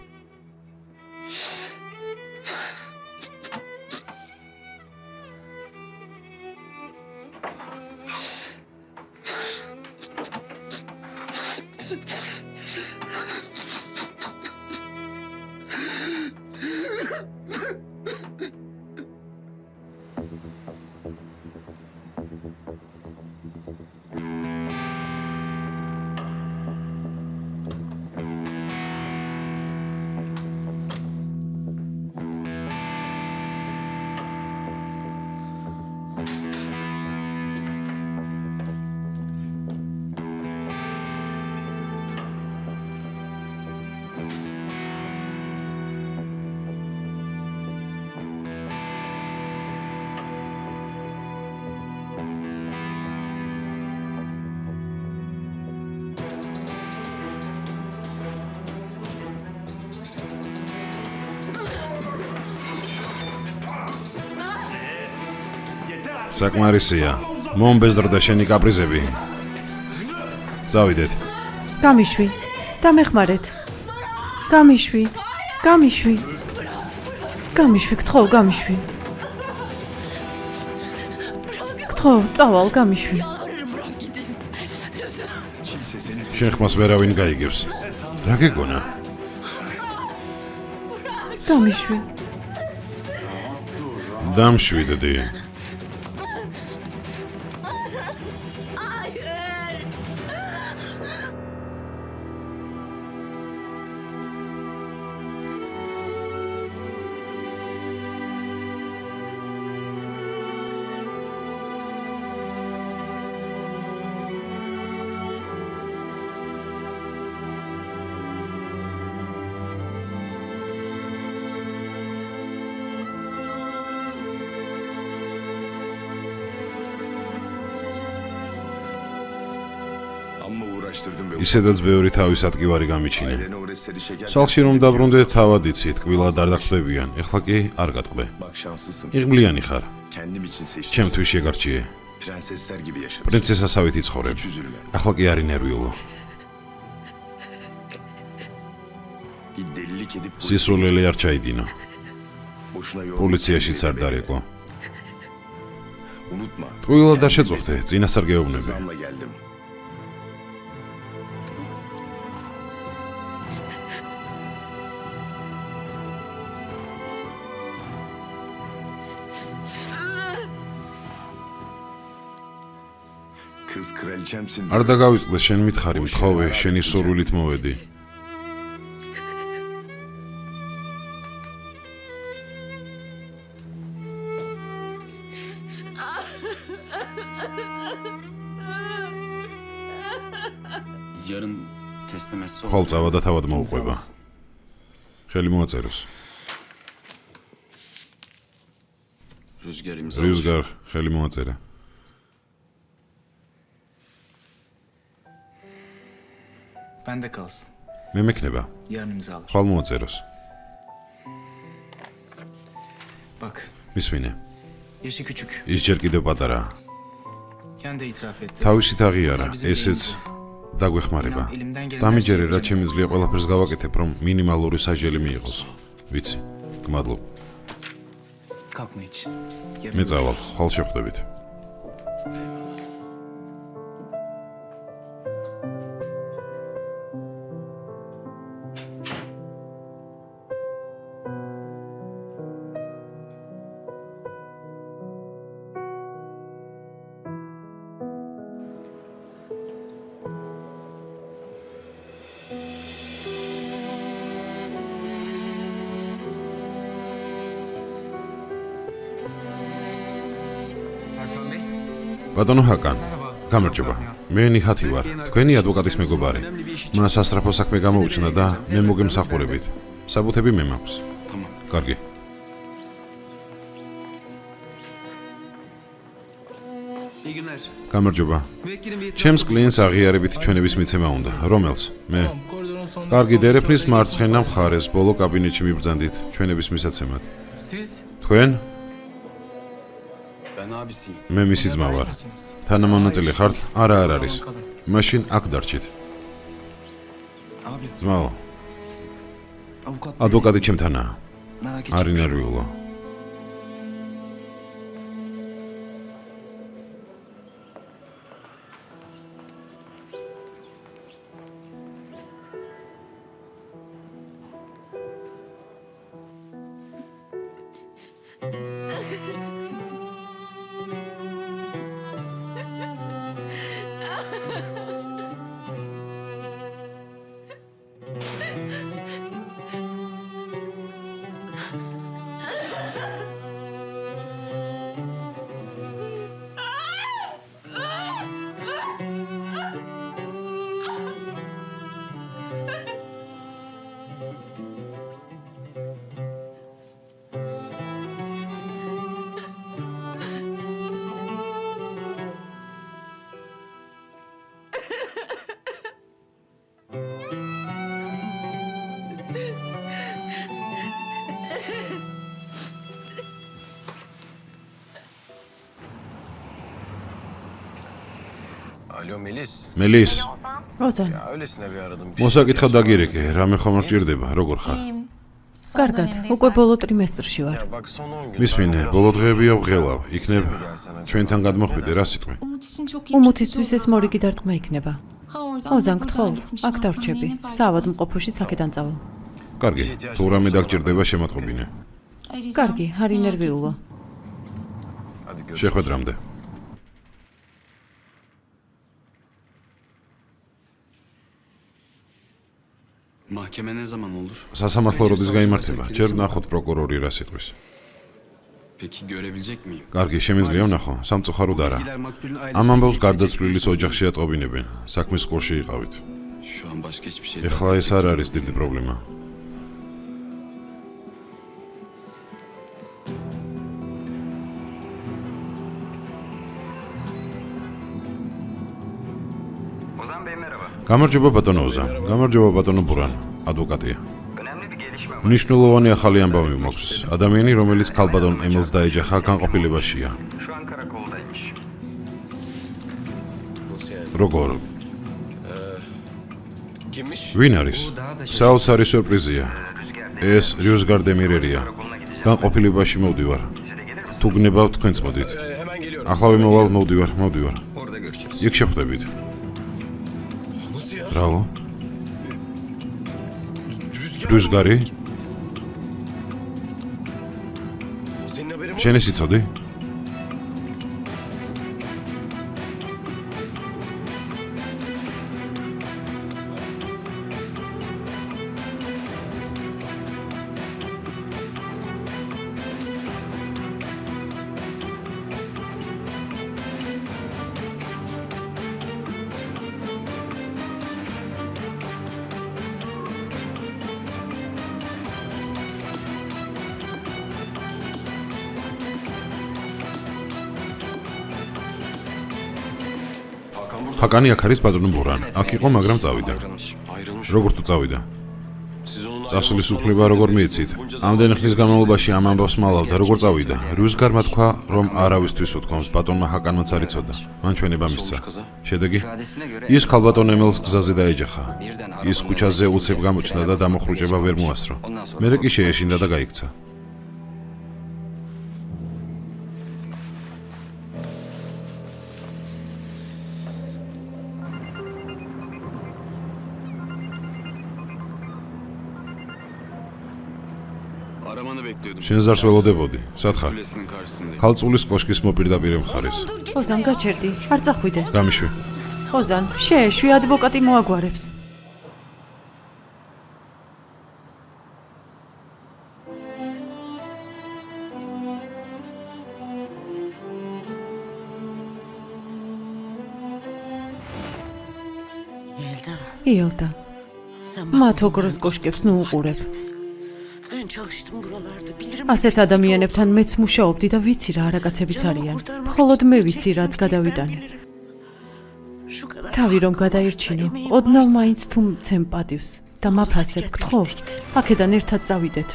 საკმარისია. მომბეზრდა შენი კაპრიზები. წავიდეთ. გამიშვი. დამეხმარეთ. გამიშვი. გამიშვი. გამიშვი, გთხოვ, გამიშვი. გთხოვ, წავალ, გამიშვი. შენ ხმას ვერავინ გაიგებს. რა გეგონა? გამიშვი. დამშვიდდი. ისედაც ბევრი თავის ადგივარი გამიჩინა. სახლში რომ დაბრუნდე, თავად იცით, კბილად არ დაგხვდებიან. ეხლა კი არ გატყბე. იღბლიანი ხარ. ჩემთვის შეგარჩიე. პრინცესასავით იცხოვრებ. ახლა კი არი ნერვიულო. სისულელი არ ჩაიდინო. პოლიციაშიც არ დარეკო. ტყუილად არ შეწუხდე, წინასწარ გეუბნები. არ დაგავიწყდეს შენ მითხარი, მთხოვე, შენი სურვილით მოვედი. ხვალ წავა და თავად მოუყვება. ხელი მოაწეროს. რიუზგარ, ხელი მოაწერა. Bende kalsın. მე მექნება. Yarın imzalar. ხვალ მოაწეროს. Bak, მისმინე. yaşı küçük. ის ჯერ კიდევ პატარაა. Kendi itiraf etti. თავისით აღიარა, ესეც დაგვეხმარება. დამიჯერე, რაც შემიძლია ყველაფერს გავაკეთებ, რომ მინიმალური საჯელი მიიღოს. ვიცი. გმადლობ. Kalkma hiç. მე წავალ, ხვალ შევხვდებით. ბატონო ჰაკან, გამარჯობა. მე ნიჰათი ვარ, თქვენი ადვოკატის მეგობარი. მას სასწრაფო საქმე გამოუჩნდა და მე მოგემსახურებით. საბუთები მე მაქვს. კარგი. გამარჯობა. ჩემს კლიენტს აღიარებით ჩვენების მიცემა უნდა. რომელს? მე. კარგი, დერეფნის მარცხენა მხარეს ბოლო კაბინეტში მიბრძანდით ჩვენების მისაცემად. თქვენ? მე მისი ძმა ვარ. თანამონაწილე ხართ? არა, არ არის. მაშინ აქ დარჩით. ძმაო, ადვოკატი ჩემთანაა. არ ინერვიულო. Alo Melis. მელის, ოზან, Ya öylesine bir aradım. მოსაკითხა დაგირეკე, რამე ხომ არ ჭირდება, როგორ ხარ? კარგად, უკვე ბოლო ტრიმესტრში ვარ. Ya bak son 10 gün. მისმინე, ბოლო დღეებია ვღელავ, იქნებ ჩვენთან გადმოხვიდე, რა სიტყვი? უმუთისთვის ეს მორიგი დარტყმა იქნება. ოზან, გთხოვ, აქ დავრჩები. საავადმყოფოში აქედან წავალ. კარგი, თუ რამე დაგჭირდება შემატყობინე. კარგი, არ ინერვიულო. Hadi görüşürüz. შეხვედრამდე. Mahkeme ne zaman olur? სასამართლო როდის გაიმართება? ჯერ ვნახოთ პროკურორი რა სიტყვის. Peki görebilecek miyim? კარგი, შემიძლია ვნახო, სამწუხაროდ არა. Gider maktulün ამ ailesi. ამბავს გარდაცვლილის ოჯახში ატყობინებენ. საქმის სკოლში იყავით. Şu an başka hiçbir şey. ეხლა ეს არ არის დიდი პრობლემა. Ozan Bey merhaba. გამარჯობა ბატონო ოზა. გამარჯობა ბატონო ბურან, ადვოკატია. Önemli bir gelişme var. მნიშვნელოვანი ახალი ამბავი მაქვს. ადამიანი, რომელიც ქალბატონ ემილს დაეჯახა, განყოფილებაშია. Şu an karakoldaymış. Nasıl yani? როგორ? Kimmiş? ვინ არის? საოცარი სიურპრიზია. ეს რიუსგარ დემირერია. განყოფილებაში მოვდივარ. თუ გნებავთ, თქვენც მოდით. Hemen geliyorum. ახლა ვიმოვალ, მოვდივარ. Orada görüşürüz. იქ შეხვდებით. Nasıl ya? ბრავო. Rüzgar. რიუსგარი? Senin haberin var mı? შენ ეს იცოდი? ჰაკანი აქ არის ბატონო ბურან. აქ იყო, მაგრამ წავიდა. Ayrılmış. როგორ თუ წავიდა? Siz onunla წასulis უფლება როგორ მიეცით? ამდენი ხნის განმავლობაში ამ ამბავს მალავდა, როგორ წავიდა? რიუსგარმა თქვა, რომ არავისთვის უთქვამს, ბატონმა ჰაკანმაც არ იცოდა. მან ჩვენება მისცა. შედეგი? ის ქალბატონ ემელს გზაზე დაეჯახა. ის ქუჩაზე უცებ გამოჩნდა და დამოხრუჭება ვერ მოასწრო. მერე კი შეეშინდა და გაიქცა. Aramanı bekliyordum. შენ ზარს ველოდებოდი. სად ხარ? Kulesinin karşısındayım. ქალწულის კოშკის მოპირდაპირე მხარეს. ოზან, გაჩერდი. არ წახვიდე. გამიშვი. ოზან, შეეშვი, ადვოკატი მოაგვარებს. იელდა. მათ ოქროს კოშკებს ნუ უყურებ. ასეთ ადამიანებთან მეც მუშაობდი და ვიცი რა არაკაცებიც არიან. მხოლოდ მე ვიცი რაც გადავიტანე. თავი რომ გადაირჩინო, ოდნავ მაინც თუ მცემ პატივს და მაფასებ, გთხოვ, აქედან ერთად წავიდეთ.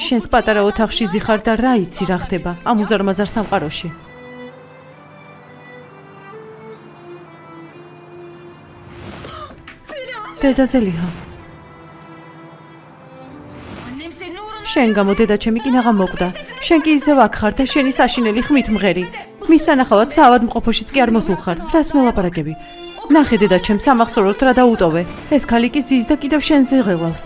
შენს პატარა ოთახში ზიხარ და რა იცი რა ხდება ამ უზარმაზარ სამყაროში. დედაზელიჰა. შენ გამო დედაჩემი კინაღა მოკვდა. შენ კი ისევ აქ ხარ და შენი საშინელი ხმით მღერი. მის სანახავად საავადმყოფოშიც კი არ მოსულხარ. რას მელაპარაკები? ნახე დედაჩემ სამახსოვროდ რა დაუტოვე. ეს ქალი კი ზის და კიდევ შენზე ღელავს.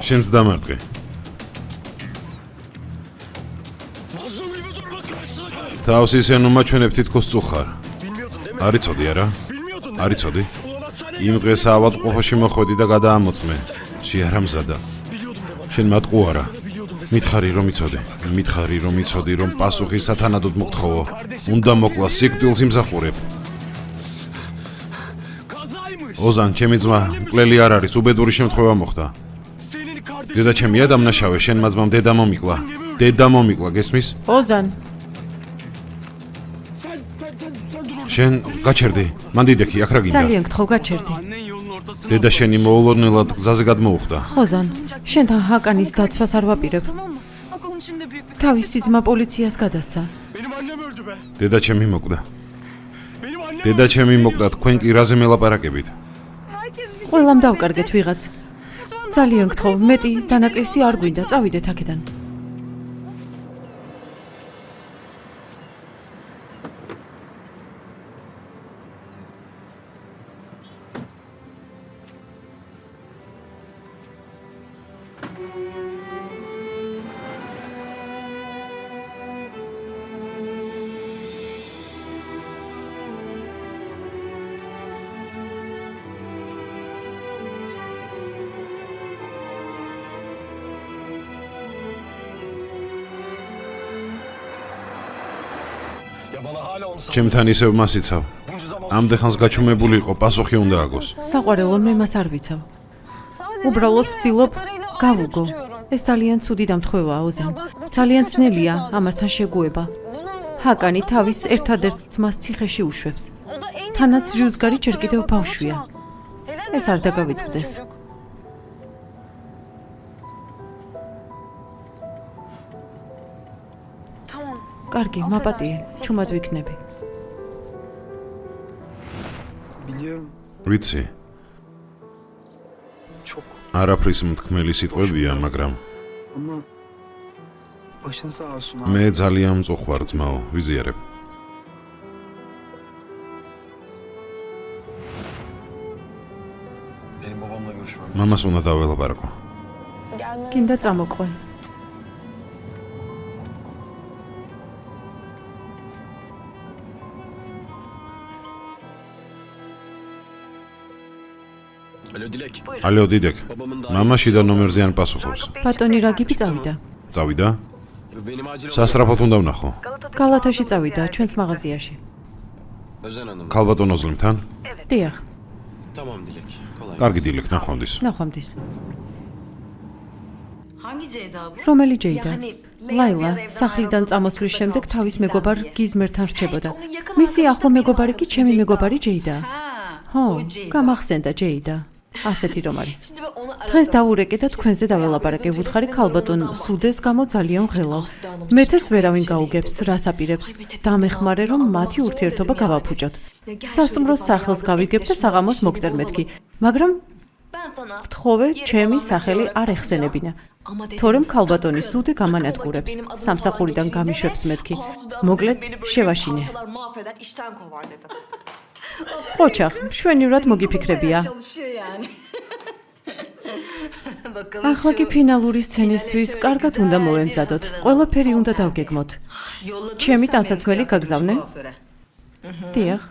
შენს დამარტყი. თავს ისე ნუ მაჩვენებ თითქოს წუხარ. არ იცოდი არა? არ იცოდი? იმ დღეს ავადმყოფოში მოხვედი და გადაამოწმე. შეარამზადა. შენ მატყუ არა. მითხარი რომ იცოდი რომ პასუხი სათანადოდ მოგთხოვო. უნდა მოკლა სიკვდილს იმსახურებ. ოზან, ჩემი ძმა, მკვლელი არ არის, უბედური შემთხვევა მოხდა. დედა ჩემია დამნაშავე, შენ მაძმამ დედა მომიკლა, გესმის? ოზან, შენ გაჩერდი, მან დიდექი, აქ რა გინდა? ძალიან გთხოვ, გაჩერდი. დედა შენი მოულოდნელად გზაზე გადმოუხდა. ოზან, შენთან ჰაკანის დაცვას არ ვაპირებ. თავისი ძმა პოლიციას გადასცა. დედა ჩემი მოკვდა, თქვენ კი რაზე მელაპარაკებით? ყველამ დავკარგეთ ვიღაც. ძალიან გთხოვ, მეტი დანაკლისი არ გვინდა, წავიდეთ აქედან. ჩემთან ისევ მასიცავ. ამდენ გაჩუმებული იყო, პასუხი უნდა აგოს. საყვარელო, მე მას არ ვიცავ. უბრალოდ ვცდილობ გავუგო. ეს ძალიან ცუდი დამთხოვაა, ოზან. ძალიან ძნელია ამასთან შეგუება. ჰაკანი თავის ერთადერთ ძმას ციხეში უშვებს. თანაც ჟუზგარი ჯერ კიდევ ბავშვია. ეს არ დაგავიწყდეს. კარგი, მაპატიე, ჩუმად ვიქნები. ვიცი. არაფრის მთქმელი სიტყვებია, მაგრამ მე ძალიან მწუხვარ ძმაო, ვიზიარებ. მამას უნდა დაველაპარაკო. კიდე წამოყვე. ალო დიდეკ. მამა შიდა ნომერზე ან პასუხობს. ბატონი რაგიბი წავიდა. წავიდა? სასწრაფოდ უნდა ვნახო. გალათაში წავიდა, ჩვენს მაღაზიაში. ქალბატონ ოზლიმთან? დიახ, კარგი დილეკ, ნახვამდის. ნახვამდის. რომელი ჯეიდა? ლაილა სახლიდან წამოსვლის შემდეგ თავის მეგობარ გიზმერთან რჩებოდა. მისი ახლო მეგობარი კი ჩემი მეგობარი ჯეიდაა. ჰო, გამახსენდა ჯეიდა. ასეთი რომ არის. დღეს დავურეკე და თქვენზე დაველაპარაკე, ვუთხარი ქალბატონ სუდეს გამო ძალიან ღელავ. მეთეს ვერავინ გაუგებს, რას აპირებს. დამეხმარე რომ მათი ურთიერთობა გავაფუჭოთ. სასტუმროს სახელს გავიგებ და საღამოს მოგწერ მეთქი. მაგრამ ვთხოვე, ჩემი სახელი არ ეხსენებინა. თორემ ქალბატონი სუდე გამანადგურებს. სამსახურიდან გამიშვებს მეთქი. მოკლედ, შევაშინე. ოჩახ, მშვენივრად მოგიფიქრებია. ახლა კი ფინალური სცენისთვის კარგად უნდა მოვემზადოთ. ყველაფერი უნდა დავგეგმოთ. ჩემი ტანსაცმელი გაგზავნე? დიახ.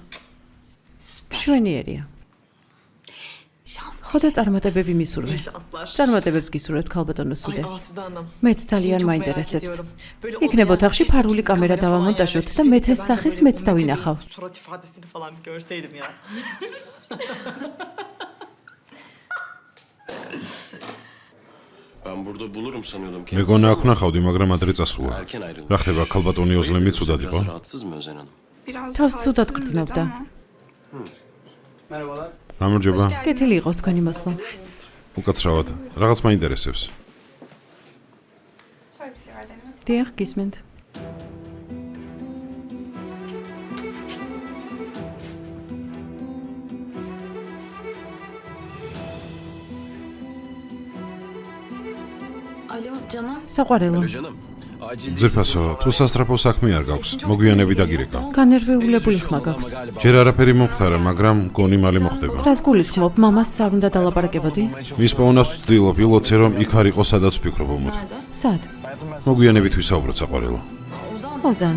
მშვენიერია. ხოდა წარმატებები მისურვე. წარმატებებს გისურვებთ ქალბატონო სუდე. მეც ძალიან მაინტერესებს. იქნებ ოთახში ფარული კამერა დავამონტაჟოთ და მეთეს სახის მეც დავინახავ. მეგონა აქ ვნახავდი, მაგრამ ადრე წასულა. რა ხდება, ქალბატონი ოზლემი ცუდად იყო? თავს ცუდად გრძნობდა. გამარჯობა. კეთილი იყოს თქვენი მოსვლა. უკაცრავად, რაღაც მაინტერესებს. დიახ, გისმენთ. საყვარელო. ძირფასო, თუ სასწრაფო საქმე არ გაქვს, მოგვიანებით დაგირეკავ. განერვეულებული ხმა გაქვს. ჯერ არაფერი მომხდარა, მაგრამ გონი მალე მოხდება. რას გულისხმობ, მამას არ უნდა დალაპარაკებოდი? მის პოვნას ვცდილობ, ილოცე რომ იქ არ იყო, სადაც ვფიქრობ ომოთ. სად? მოგვიანებით ვისაუბროთ, საყვარელო. ოზან.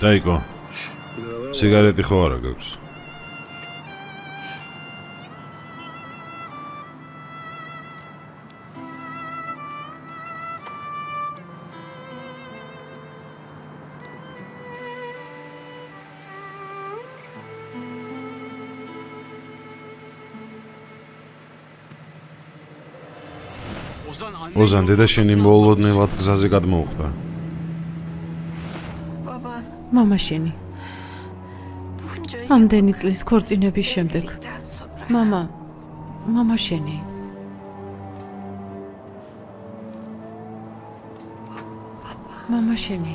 დაიკო. სიგარეტი ხო არა გაქვს? ოზან დედა შენი მოულოდნელად გზაზე გადმოუხდა. მამა შენი. ამდენი წლის ქორწინების შემდეგ. მამა შენი. მამა შენი.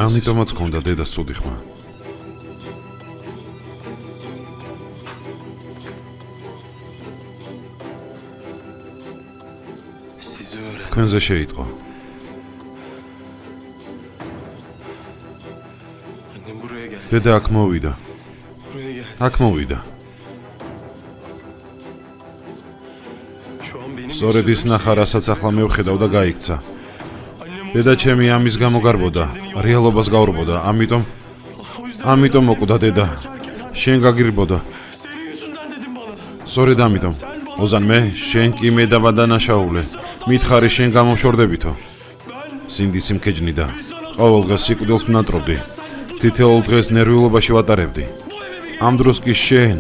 ამიტომაც გქონდა დედას ცუდი ხმა. თქვენზე შეიტყო. დედა აქ მოვიდა. სწორედ ის ნახა, რასაც ახლა მევხედავ და გაიქცა. დედა ჩემი ამის გამო გარბოდა, რეალობას გაურბოდა, ამიტომ მოკვდა დედა. შენ გაგირბოდა. სწორედ ამიტომ. ოზან მე, შენ კი მე დავადანაშაულე. მითხარი შენ გამომშორდებითო. სინდისი მქეჯნიდა. ყოველ დღეს სიკვდილს ვნატრობდი. თითოეულ დღეს ნერვიულობაში ვატარებდი. ამ დროს კი შენ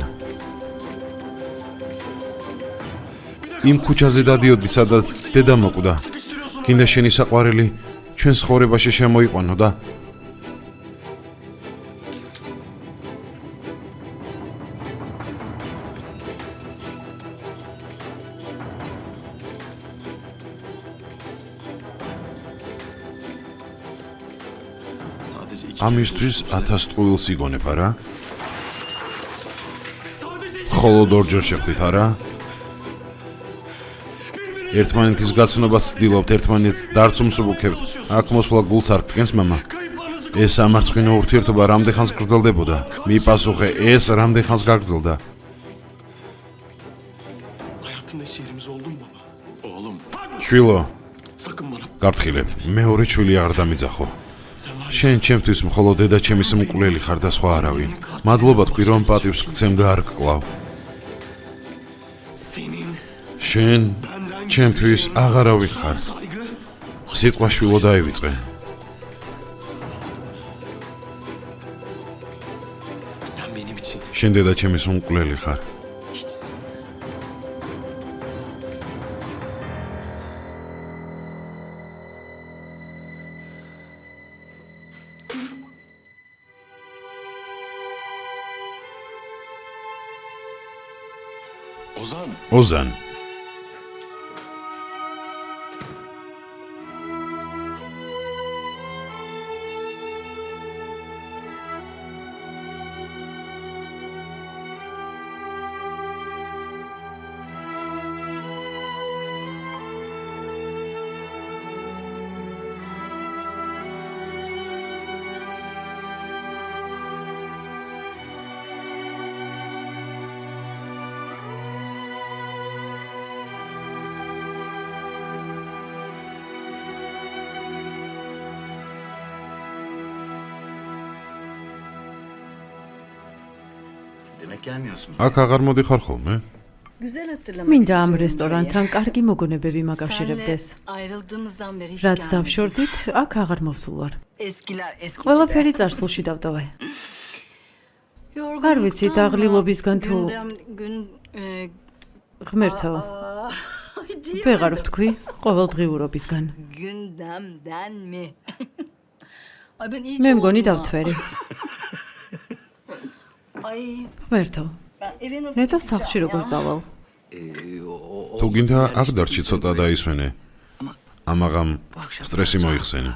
იმ ქუჩაზე დადიოდი, სადაც დედა მოკვდა. გინდა შენი საყვარელი ჩვენს ცხოვრებაში შემოიყვანო და ამისთვის 1000 ტყუილს იგონებ, არა? მხოლოდ ორჯერ შეხვდით, არა? ერთმანეთის გაცნობას ცდილობთ, ერთმანეთს დარწმუნს უგებთ. აქ მოსვლა გულს არ გდგენს, მამა. ეს ამარცხინო ურთიერთობა რამდენხანს გრძელდებოდა? მიპასუხე, ეს რამდენხანს გაგრძელდა? შვილო, გაფრთხილებ, მეორე შვილი აღარ დამიძახო. შენ ჩემთვის მხოლოდ დედა ჩემის მკვლელი ხარ და სხვა არავინ. მადლობა თქვი, რომ პატივს გცემ და არ გკლავ. შენ ჩემთვის აღარავი ხარ. სიტყვა შვილო დაივიწყე. შენ დედა ჩემის მკვლელი ხარ. ოზან აქ აღარ მოდიხარ ხოლმე? მინდა ამ რესტორანთან კარგი მოგონებები მაკავშირებდეს. რაც დავშორდით, აქ აღარ მოვსულ ვარ. ყველაფერი წარსულში დავტოვე. არ ვიცით, აღლილობისგან თუ ღმერთო, ვეღარ ვთქვი ყოველდღიურობისგან. Gündemden mi? Ay ben iyice მე მგონი oldum ha. დავთვერი. Ay ღმერთო, ben eve nasıl ნეტო gideceğim სახლში როგორ ya? წავალ? თუ გინდა აქ დარჩი ცოტა დაისვენე. ამაღამ სტრესი მოიხსენე.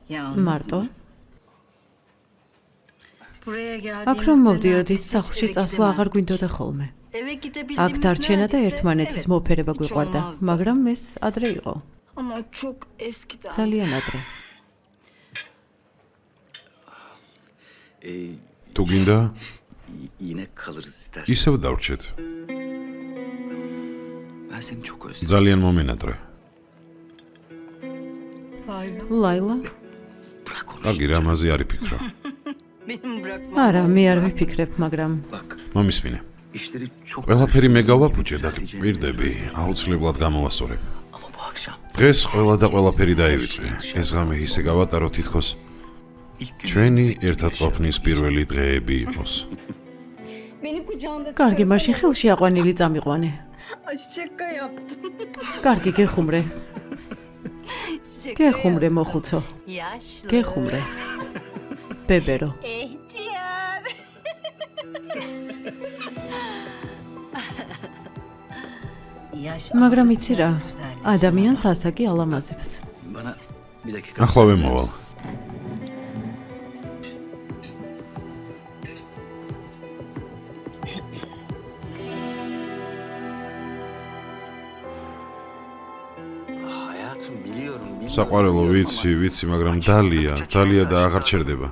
Yalnız მარტო? buraya აქ რომ geldiğimizde მოვდიოდით, neredeyse სახლში eve წასვლა აღარ gidemezdik. გვინდოდა ხოლმე. Eve აქ gidebildiğimiz დარჩენა და neredeyse, ერთმანეთის evet, მოფერება hiç გვიყვარდა, olmazdı. მაგრამ ეს ადრე იყო, Ama çok eskiden. ძალიან ადრე. თუ გინდა Yine kalırız istersen. ისევ დავრჩეთ. Ben seni çok özledim. ძალიან მომენატრე. ლაილა? Bırak onu. კარგი, რა ამაზე არ იფიქრო. Benim bırakmam. არა, მე არ ვიფიქრებ, მაგრამ Bak მომისმინე. işleri çok ყველაფერი მე karıştı. გავაფუჭე და Sadece პირდები აუცილებლად გამოვასწორებ. Ama bu akşam დღეს ყველა და ყველაფერი დაივიწყე. ეს ღამე ისე გავატარო თითქოს ilk gün ჩვენი ერთად ყოფნის პირველი დღეები იყოს. Beni kucağında კარგი, მაშინ ხელში აყვანილი წამიყვანე. Ay şaka yaptım. კარგი, გეხუმრე. გეხუმრე მოხუცო. Yaşlı. გეხუმრე. ბებერო. Ehtiyar. Yaş მაგრამ იცი რა, ადამიანს ასაკი ალამაზებს. bana bir dakika. ახლავე მოვალ. Hayatım biliyorum. საყვარელო ვიცი, მაგრამ დალია და აღარ ჩერდება.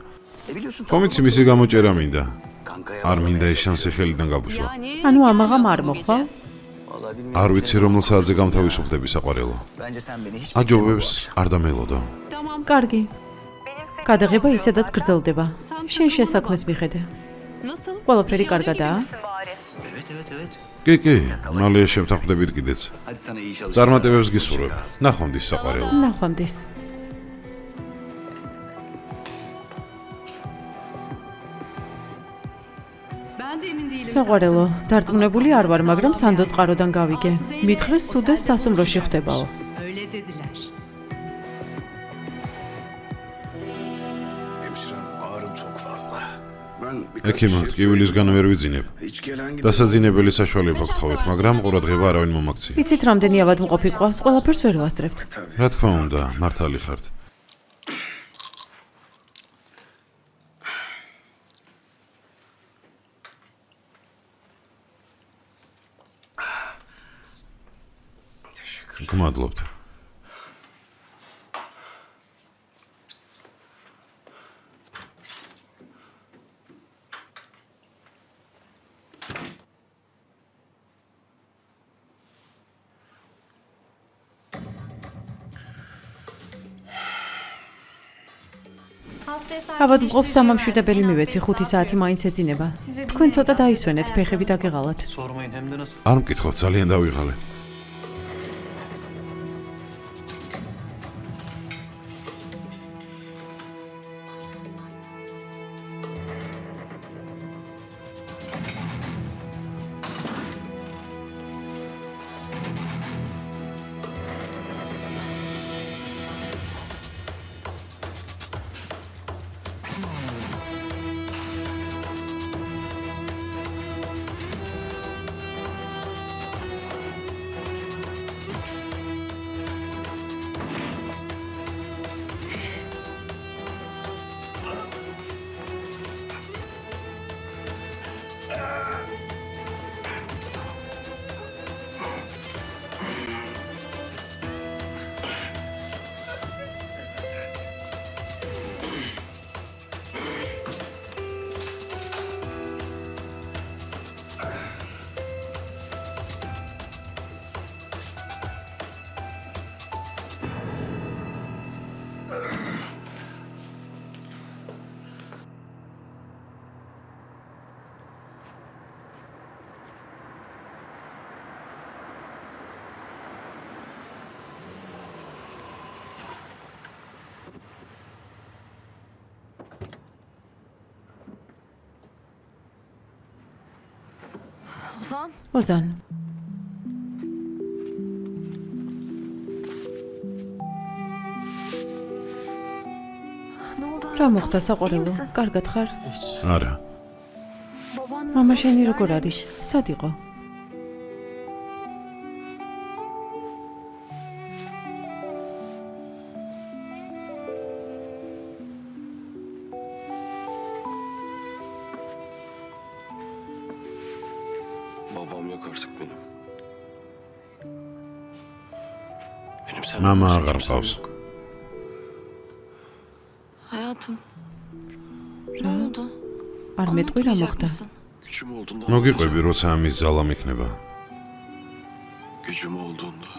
Biliyorsun ხომ იცი მისი გამოჭერა მინდა. kankaya. არ მინდა ეს შანსი ხელიდან გავუშვა. ანუ ამაღამ არ მოხვალ? Vallahi bilmiyorum. არ ვიცი რომელ საათზე გამთავისუფლდები საყვარელო. Bence sen beni hiç აჯობებს არ დამელოდო. კარგი. გადაღება ისედაც გრძელდება. შენ შესაქმეს მიხედე. ყველაფერი კარგადაა? Evet. კი, მალე შევთანხმდებით კიდეც. Hadi sana iyi çalışmalar. წარმატებებს გისურვებ. ნახვამდის საყვარელო. ნახვამდის. Ben de emin değilim. საყვარელო, დარწმუნებული არ ვარ, მაგრამ სანდო წყაროდან გავიგე. მითხრეს სუდეს სასტუმროში ხდებაო. Öyle dediler. Hemşirem ağrım çok fazla. Ben ექიმა, ტკივილისგან ვერ ვიძინებ. hiç gelen დასაძინებელი საშუალება გთხოვეთ, მაგრამ ყურადღება არავინ მომაქცია. იცით რამდენი ავადმყოფი ყავს, ყველაფერს ვერ ვასწრებთ. რა თქმა უნდა, მართალი ხართ. გმადლობთ. ავადმყოფს დამამშვიდებელი მივეცი, 5 საათი მაინც ეძინება. თქვენ ცოტა დაისვენეთ, ფეხები დაგეღალათ. Sormayın hem de nasıl? არ მკითხოთ, ძალიან დავიღალე. ოზან. რა მოხდა საყვარელო? კარგად ხარ? არა. მამა შენი როგორ არის? სად იყო? Babam yok artık benim. მამა აღარ მყავს. Hayatım. რა? არ მეტყვი რა მოხდა? Gücüm olduğunda... მოგიყვები, როცა ამის ძალა მიქნება. Gücüm olduğunda...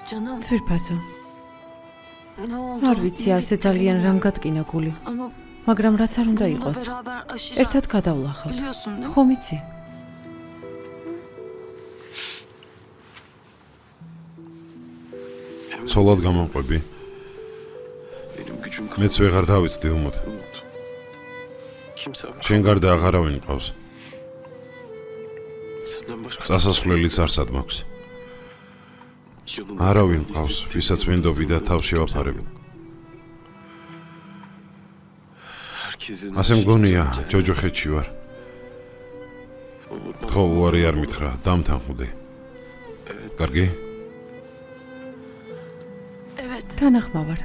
Canım. ძვირფასო. Ne oldu? არ ვიცი ასე ძალიან რამ გატკინა გული, Ama მაგრამ რაც არ უნდა bununla იყოს. beraber aşacağız. ერთად გადავლახავთ. Biliyorsun değil mi? ხომ იცი? ცოლად გამომყვები. Benim gücüm მეც ვეღარ დავიცდი უმოდ. Umut. Kimse შენ გარდა აღარავინ მყავს. senden başka... წასასვლელიც არსად მაქვს. Yanımda არავინ olmanı მყავს, hissettiğim ვისაც ვენდობი და თავს შევაფარებ. Herkesin... ასე მგონია, ჯოჯოხეთში ვარ. Olur ხო, უარი არ მითხრა, დამთანხმდი. კარგი? Evet. თანახმავარ.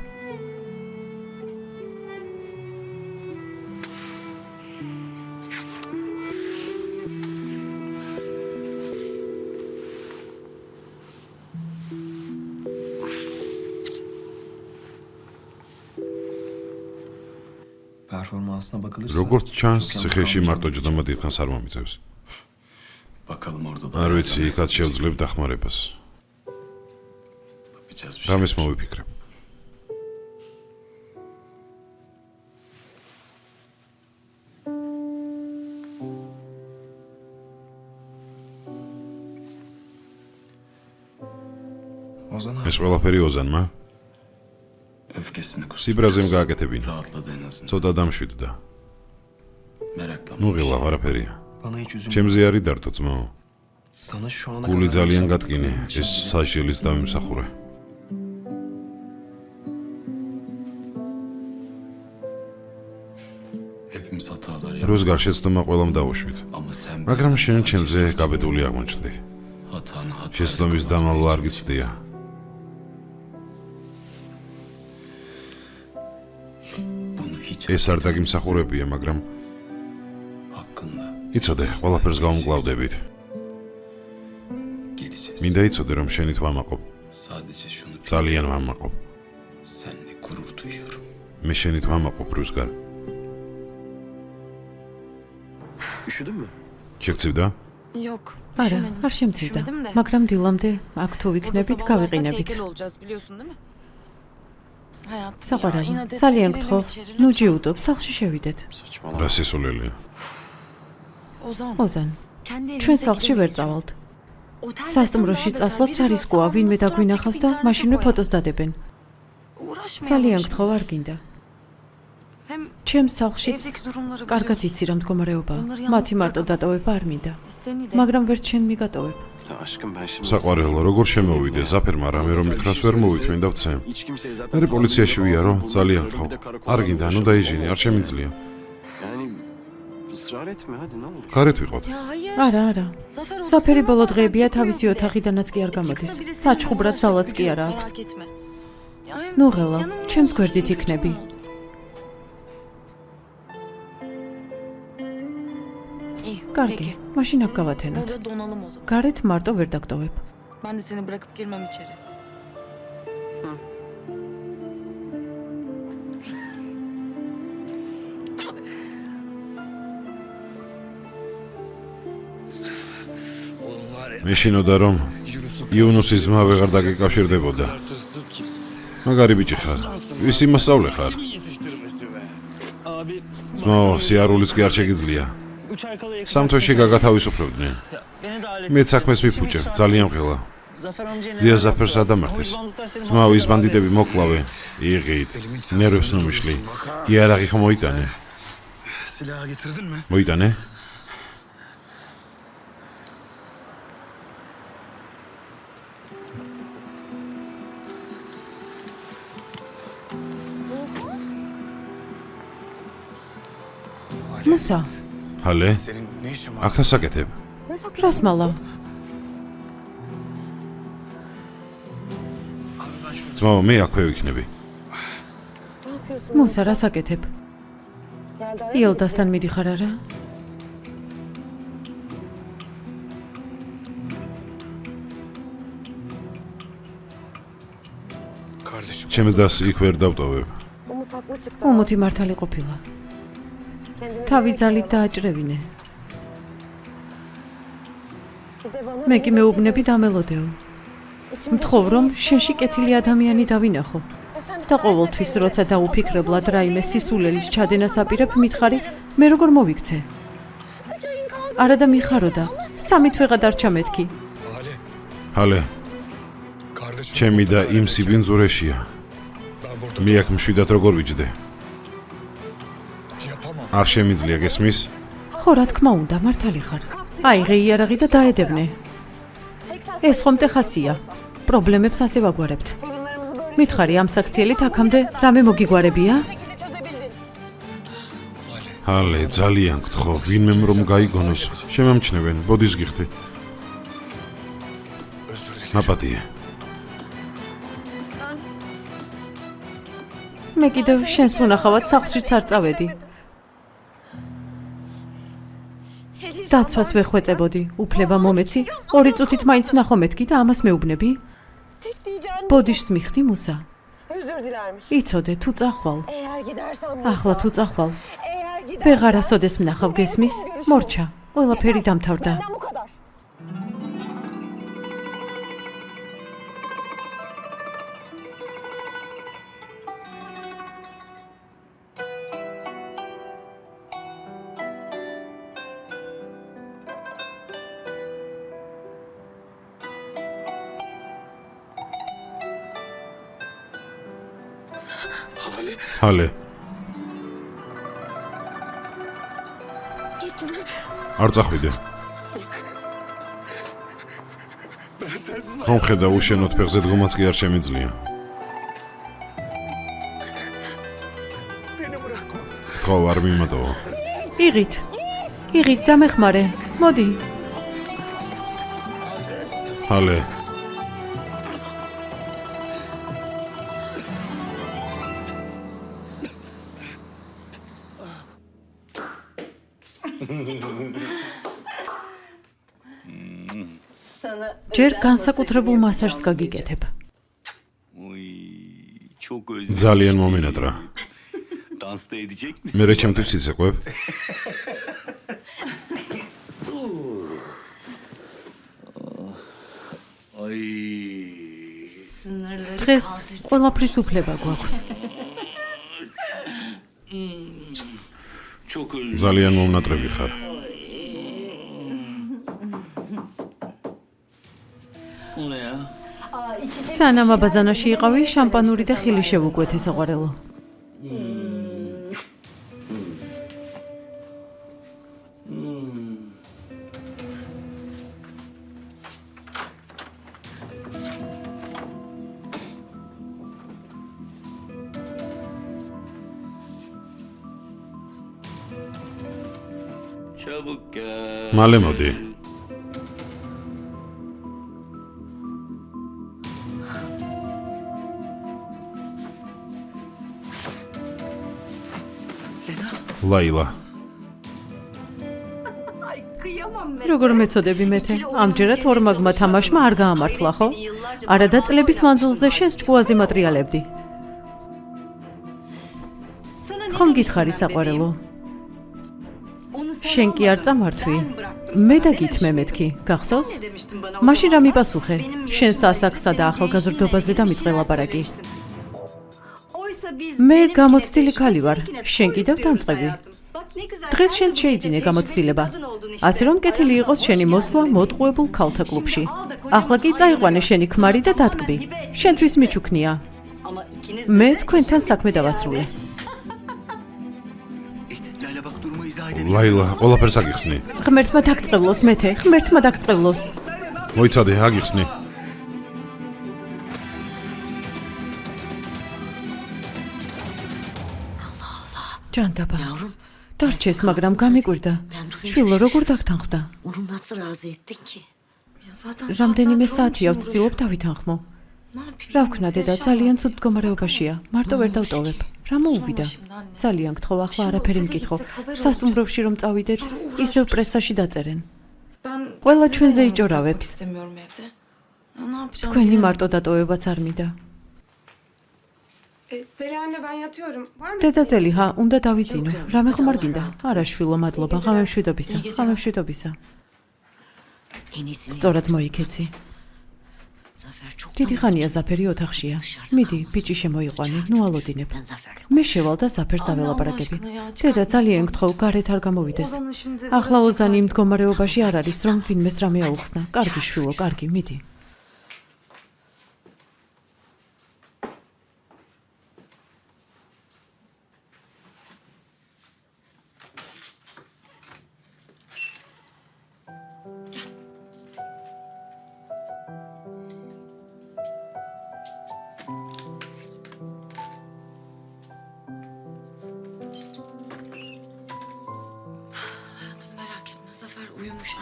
Performansına bakılırsa... როგორც ჩანს, çok ციხეში yanlış მარტო ჯდომა დიდხანს არ მომიწევს. Bakalım orada da არ ვიცი, იქაც შევძლებ დახმარებას. yapacağız bir şey. რამეს მოვიფიქრებ. Ozan ეს ყველაფერი ოზანმა Öfkesini kusur. სიბრაზემ გააკეთებინა. Rahatladı en azından. ცოტა დამშვიდდა. Meraklanma. ნუ ღილა, არაფერია. bana hiç üzülme. ჩემზე არის დარტო ძმაო. Sana şu ana გული kadar... ძალიან გატკინე, ეს საჟელის დავიმსახურე. Hepimiz hatalar yaptık. როზგარ შეცდომა ყველამ დავუშვით. Ama sen მაგრამ შენ ჩემზე გაბედული აღმოჩნდი. hatanı hata. შეცდომის დამალვა არ გიცდია. Bunu hiç ეს არ დაგიმსახურებია, მაგრამ hakkında იცოდე, ყველაფერს გავუმკლავდებით. geleceğiz. მინდა იცოდე, რომ შენით ვამაყობ. Sadece şunu bil. ძალიან ვამაყობ. Seninle gurur duyuyorum. მე შენით ვამაყობ, რუსგარ. Üşüdün mü? შეგწევდა? Yok. არა, üşümedim. არ შემცირდა. Üşümedim de. მაგრამ დილამდე აქ თუ Burada ვიქნებით, sabah olursak გავიყინებით. heykel olacağız biliyorsun değil mi? Hayatım ya საყვარელო, inat etme, ძალიან girelim გთხოვ, içeri, ნუ lütfen. ჯიუდობ, სახლში შევიდეთ. Saçmalama. რა სისულელია. Ozan. ოზან, Kendi ჩვენ evimize სახლში ვერ gidemeyiz. წავალთ. Otel სასტუმროში desem daha წასვლაც beter. Biri არისკოა, görse ვინმე bana fotoğraf დაგვინახავს çekip და internete მაშინვე koyar. ფოტოს დადებენ. Uğraşmayalım ძალიან şimdi. გთხოვ, არ გინდა. Hem ჩემს სახლშიც evdeki durumları კარგად biliyorsun. იცი რა მდგომარეობა. Onları მათი yalnız მარტო bırakamam. დატოვება არ მინდა. Seni de. მაგრამ ვერ შენ მიგატოვებ. Ya aşkım ben şimdi... საყვარელო, როგორ შემოვიდე? ზაფერმა რამე რომ მითხრას ვერ მოვითმენ და ვცემ. Hiç kimseye zaten... მე პოლიციაში ვიარო, ძალიან Böyle გთხოვ. bir de karakola არ გინდა, ნუ დაიჟინე, არ შემიძლია. Yani ısrar etme hadi ne olur. გარეთ ვიყოთ. Ya hayır. არა, არა. Zafer საფერი odasına ბოლო zaten დღეებია, çıkmıyor თავისი bile. ოთახიდანაც კი არ გამოდის. Çıksa bile seninle საჩხუბრად uğraşacak ძალაც კი gücü არა yok, აქვს. merak etme. Ya hem ნუ ღელა, yanımda ჩემს olursun, გვერდით kötü იქნები. mü olur? İyi, კარგი, peki. მაშინ აქ გავათენოთ. Burada donalım o zaman. გარეთ მარტო ვერ დაგტოვებ. Ben de seni bırakıp girmem içeri. მეშინოდა რომ იუნუსის ძმა ვეღარ დაგეკავშირდებოდა. მაგარი ბიჭი ხარ. ვის იმასწავლე ხარ? ძმაო, სიარულიც კი არ შეგიძლია. 3 თვეში გაგათავისუფლებდნენ. მე საქმეს მიფუჭებ, ძალიან ღილა. ზია ზაფერს ადამართეს. ძმაო, ის ბანდიტები მოკლავენ. იღით, ნერვებს ნომიშლი. იარაღი ხომ მოიტანე? მოიტანე? მუსა, ჰალე? აქ ასაკეთებ. რას მალავ? ძმაო, მე აქვე ვიქნები. მუსა, რას აკეთებ? იელდასთან მიდიხარ არა? ჩემს დას იქ ვერ დავტოვებ. უმუთი მართალი ყოფილა. თავი ძალით დააჭრევინე. მე კი მეუბნები დამელოდეო. მთხოვ რომ შენში კეთილი ადამიანი დავინახო. და ყოველთვის როცა დაუფიქრებლად რაიმე სისულელის ჩადენას აპირებ, მითხარი, მე როგორ მოვიქცე? არადა მიხარო და სამი თვეღა დარჩა მეთქი. ჰალე. ჩემი და იმ სიბინძურეშია. მე აქ მშვიდად როგორ ვიჯდე? არ შემიძლია გესმის? ხო, რა თქმა უნდა, მართალი ხარ. აიღე იარაღი და დაედევნე. ეს ხომ ტეხასია. პრობლემებს ასე ვაგვარებთ. მითხარი ამ საქციელით აქამდე რამე მოგიგვარებია? ჰალე, ძალიან გთხოვ, ვინმემ რომ გაიგონოს, შემამჩნევენ, ბოდის გიხდი. მაპატიე. მე კიდევ შენს უნახავად სახლშიც არ წავედი. დაცვას ვეხვეწებოდი, უფლება მომეცი, 2 წუთით მაინც ვნახო მეთქი და ამას მეუბნები? ბოდიშს მიხდი მუსა. იცოდე, თუ წახვალ. ახლა თუ წახვალ. ვეღარასოდეს ვნახავ, გესმის? მორჩა, ყველაფერი დამთავრდა. ჰალე. არ წახვიდე. ხომ ხედა უშენოდ ფეხზე დგომაც კი არ შემიძლია. ხო, არ მიმატოვა. იღით. იღით დამეხმარე. მოდი. ჰალე. ჯერ განსაკუთრებულ მასაჟს გაგიკეთებ. ძალიან მომენატრა. მე ჩემთვის იცეკვებ? დღეს ყველაფრის უფლება გვაქვს. ძალიან მომნატრები ხარ. სანამ აბაზანაში იყავი, შამპანური და ხილი შევუკვეთე საყვარელო. მალე მოდი. ლაილა. როგორ მეწოდები მეთე? ამჯერად ორმაგმა თამაშმა არ გაამართლა, ხო? არადა წლების მანძილზე შენს ჭკუაზე მატრიალებდი. ხომ გითხარი საყვარელო? შენ კი არ წამართვი? მე და გითმე მეთქი, გახსოვს? მაშინ რა მიპასუხე? შენ სასაქსსა და ახალგაზრდობაზე დამიწყე ლაპარაკი. მე გამოცდილი ქალი ვარ, შენ კიდევ დამწყები. დღეს შენც შეიძინე გამოცდილება. ასე რომ კეთილი იყოს შენი მოსვლა მოტყუებულ ქალთა კლუბში. ახლა კი წაიყვანე შენი ქმარი და დატკბი. შენთვის მიჩუქნია. მე თქვენთან საქმე დავასრულე. Leyla bak durumu izah edebilir. ლაილა, ყველაფერს აგიხსნი. ღმერთმა დაგწყევლოს მეთე, ღმერთმა დაგწყევლოს. მოიცადე, აგიხსნი. ჯანდაბა. დარჩეს, მაგრამ გამიკვირდა. შვილო, როგორ დაგთანხმდა? Onu nasıl razı ettin ki? რამდენიმე საათია ვცდილობ დავითანხმო. რა ვქნა დედა, ძალიან ცუდ მდგომარეობაშია. მარტო ვერ დავტოვებ. რა მოუვიდა? ძალიან გთხოვ, ახლა არაფერი მკითხო. სასტუმროში რომ წავიდეთ, ისევ პრესაში დაწერენ. ყველა ჩვენზე იჭორავებს. თქვენი მარტო დატოვებაც არ მინდა. დედა ზელიჰა, უნდა დავიძინო. რამე ხომ არ გინდა? არა შვილო, მადლობა, ღამემშვიდობისა. ღამემშვიდობისა. სწორად მოიქეცი. დიდი ხანია ზაფერი ოთახშია. მიდი, ბიჭი შემოიყვანე, ნუ ალოდინებ. მე შევალ და ზაფერს დაველაპარაკები. დედა, ძალიან გთხოვ, გარეთ არ გამოვიდეს. ახლა ოზანი იმ მდგომარეობაში არ არის, რომ ვინმეს რამე აუხსნა. კარგი შვილო, კარგი, მიდი.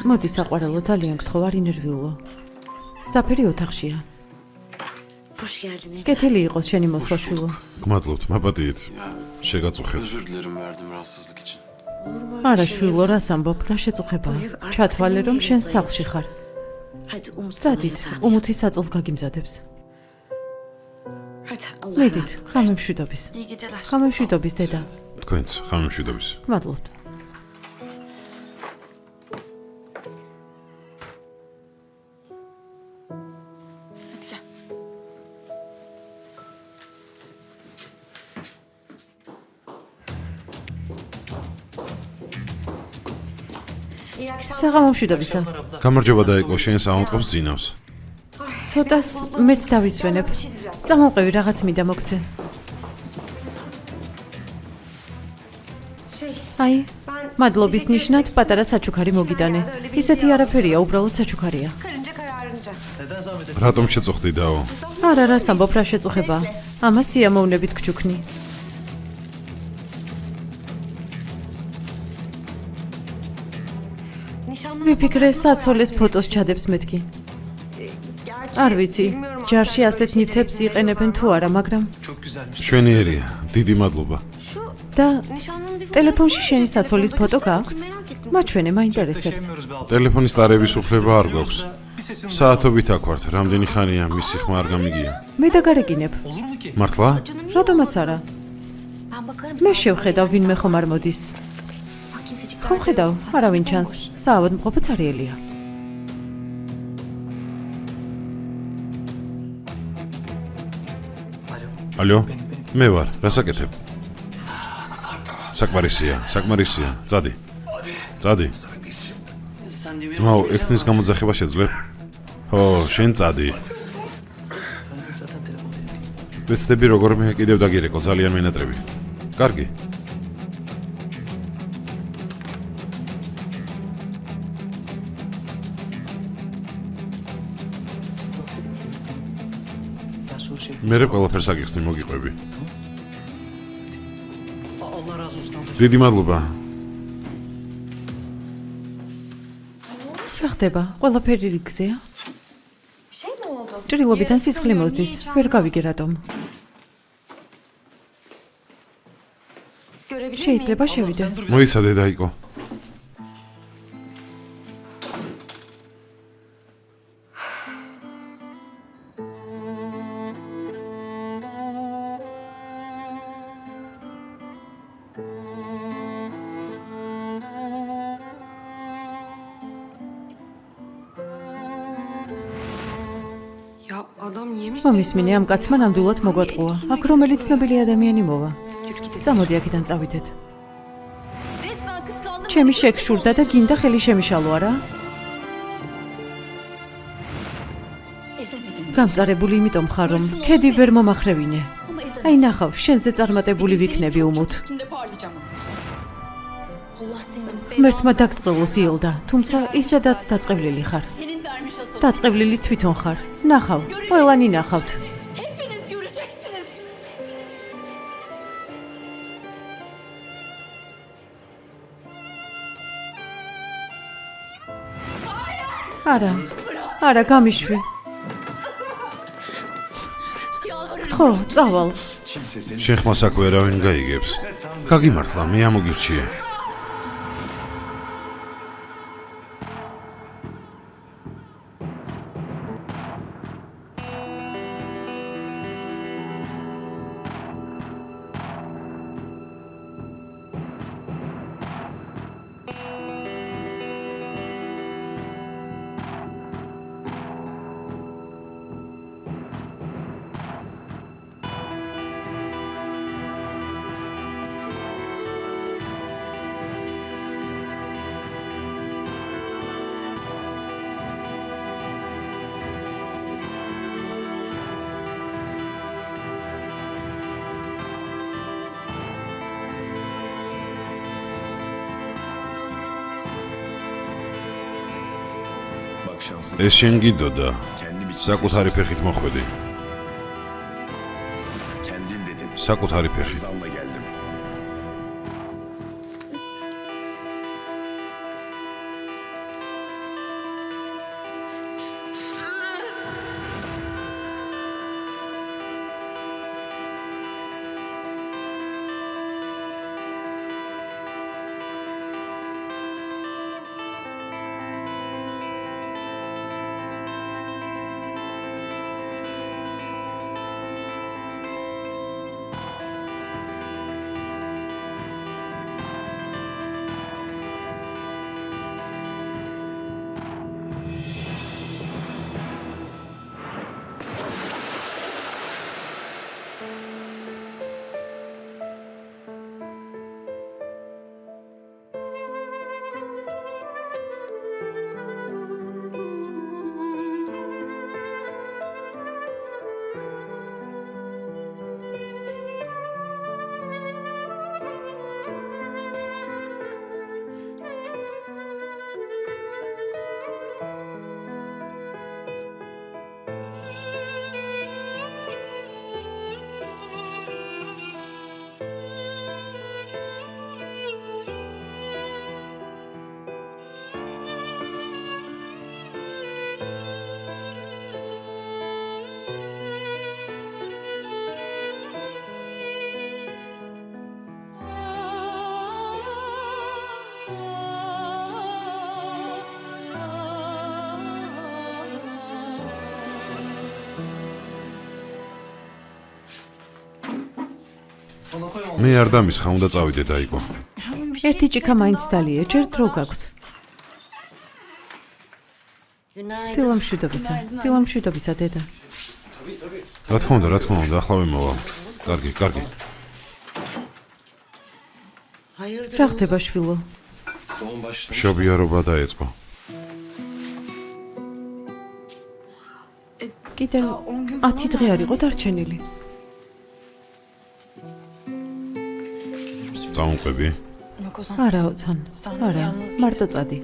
მოდი საყვარელო, ძალიან გთხოვ, არ ინერვიულო. ზაფერი ოთახშია. კეთილი იყოს შენი მოსვლა შვილო. გმადლობთ, მაპატიეთ. შეგაწუხეთ. Özür dilerim verdiğim rahatsızlık için. არა შვილო, რას ამბობ, რა შეწუხებაა? ჩათვალე რომ შენ სახლში ხარ. წადით, უმუთი საწოლს გაგიმზადებს. მიდით, ღამემშვიდობის. ღამემშვიდობის დედა. თქვენც, ღამემშვიდობის. გმადლობთ. საღამომშვიდობისა. გამარჯობა დაიკო, შენ საავადმყოფოს ძინავს. ცოტას მეც დავისვენებ. წამოვყევი, რაღაც მინდა მოგცე. აი, მადლობის ნიშნად პატარა საჩუქარი მოგიტანე. ისეთი არაფერია, უბრალოდ საჩუქარია. რატომ შეწუხდი დაო? არა, რას ამბობ, რა შეწუხებაა? ამას სიამოვნებით გჩუქნი. ვიფიქრე, საცოლეს ფოტოს ჩადებს მეთქი. არ ვიცი, ჯარში ასეთ ნივთებს იყენებენ თუ არა, მაგრამ შვენიერია, დიდი მადლობა. და ტელეფონში შენი საცოლის ფოტო გაქვს? მაჩვენე, მაინტერესებს. ტელეფონის ტარების უფლება არ გვაქვს. საათობით აქ ვართ, რამდენი ხანია მისი ხმა არ გამიგია. მე დაგარეკინებ. მართლა? რატომაც არა? მე შევხედავ, ვინმე ხომ არ მოდის. ხომ ხედავ, არავინ ჩანს, საავადმყოფო цаრიელია. ალო, მე ვარ, რასაკეთებ? საკმარისია, საკმარისია, წადი. წადი. ძმაო, ექთნის გამოძახება შეძლებ? ო, შენ წადი. ვეცდები როგორ მე კიდევ დაგირეკო, ძალიან მენატრები. კარგი. მე ყველაფერს აგიხსნი, მოგიყვები. დიდი მადლობა. რა ხდება? ყველაფერი რიგზეა? ჭრილობიდან სისხლი მოსდის, ვერ გავიგე რატომ. შეიძლება შევიდე. მოიცადე დაიკო. მომისმინე, ამ კაცმა ნამდვილად მოგვატყუა. აქ რომელი ცნობილი ადამიანი მოვა. წამოდი აქედან წავიდეთ. ჩემი შეგშურდა და გინდა ხელი შემიშალო არა? გამწარებული იმიტომ ხარ რომ ქედი ვერ მომახრევინე. აი ნახავ, შენზე წარმატებული ვიქნები უმუთ. ღმერთმა დაგწყელოს ილდა, თუმცა ისედაც დაწყევლილი ხარ. დაწყევლილი თვითონ ხარ. ნახავ, ყველანი ნახავთ. არა, გამიშვი. გთხოვ, წავალ. შეხმა საქმე არავინ გაიგებს. გაგიმართლა, მე ამოგირჩიე. ეს შენ გიდოდა. საკუთარი ფეხით მოხვედი. საკუთარი ფეხით. მე არ დამისხა, უნდა წავიდე დაიკო. ერთი ჭიქა მაინც დალია, ჯერ დრო გაქვს. დილამშვიდობისა, დედა. რა თქმა უნდა, ახლა ვიმოვალ. კარგი. რა ხდება შვილო? მშობიარობა დაეწყო. კიდევ 10 დღე არ იყო დარჩენილი. წაუნყვები? არა, ოცან. არა, მარტო წადი.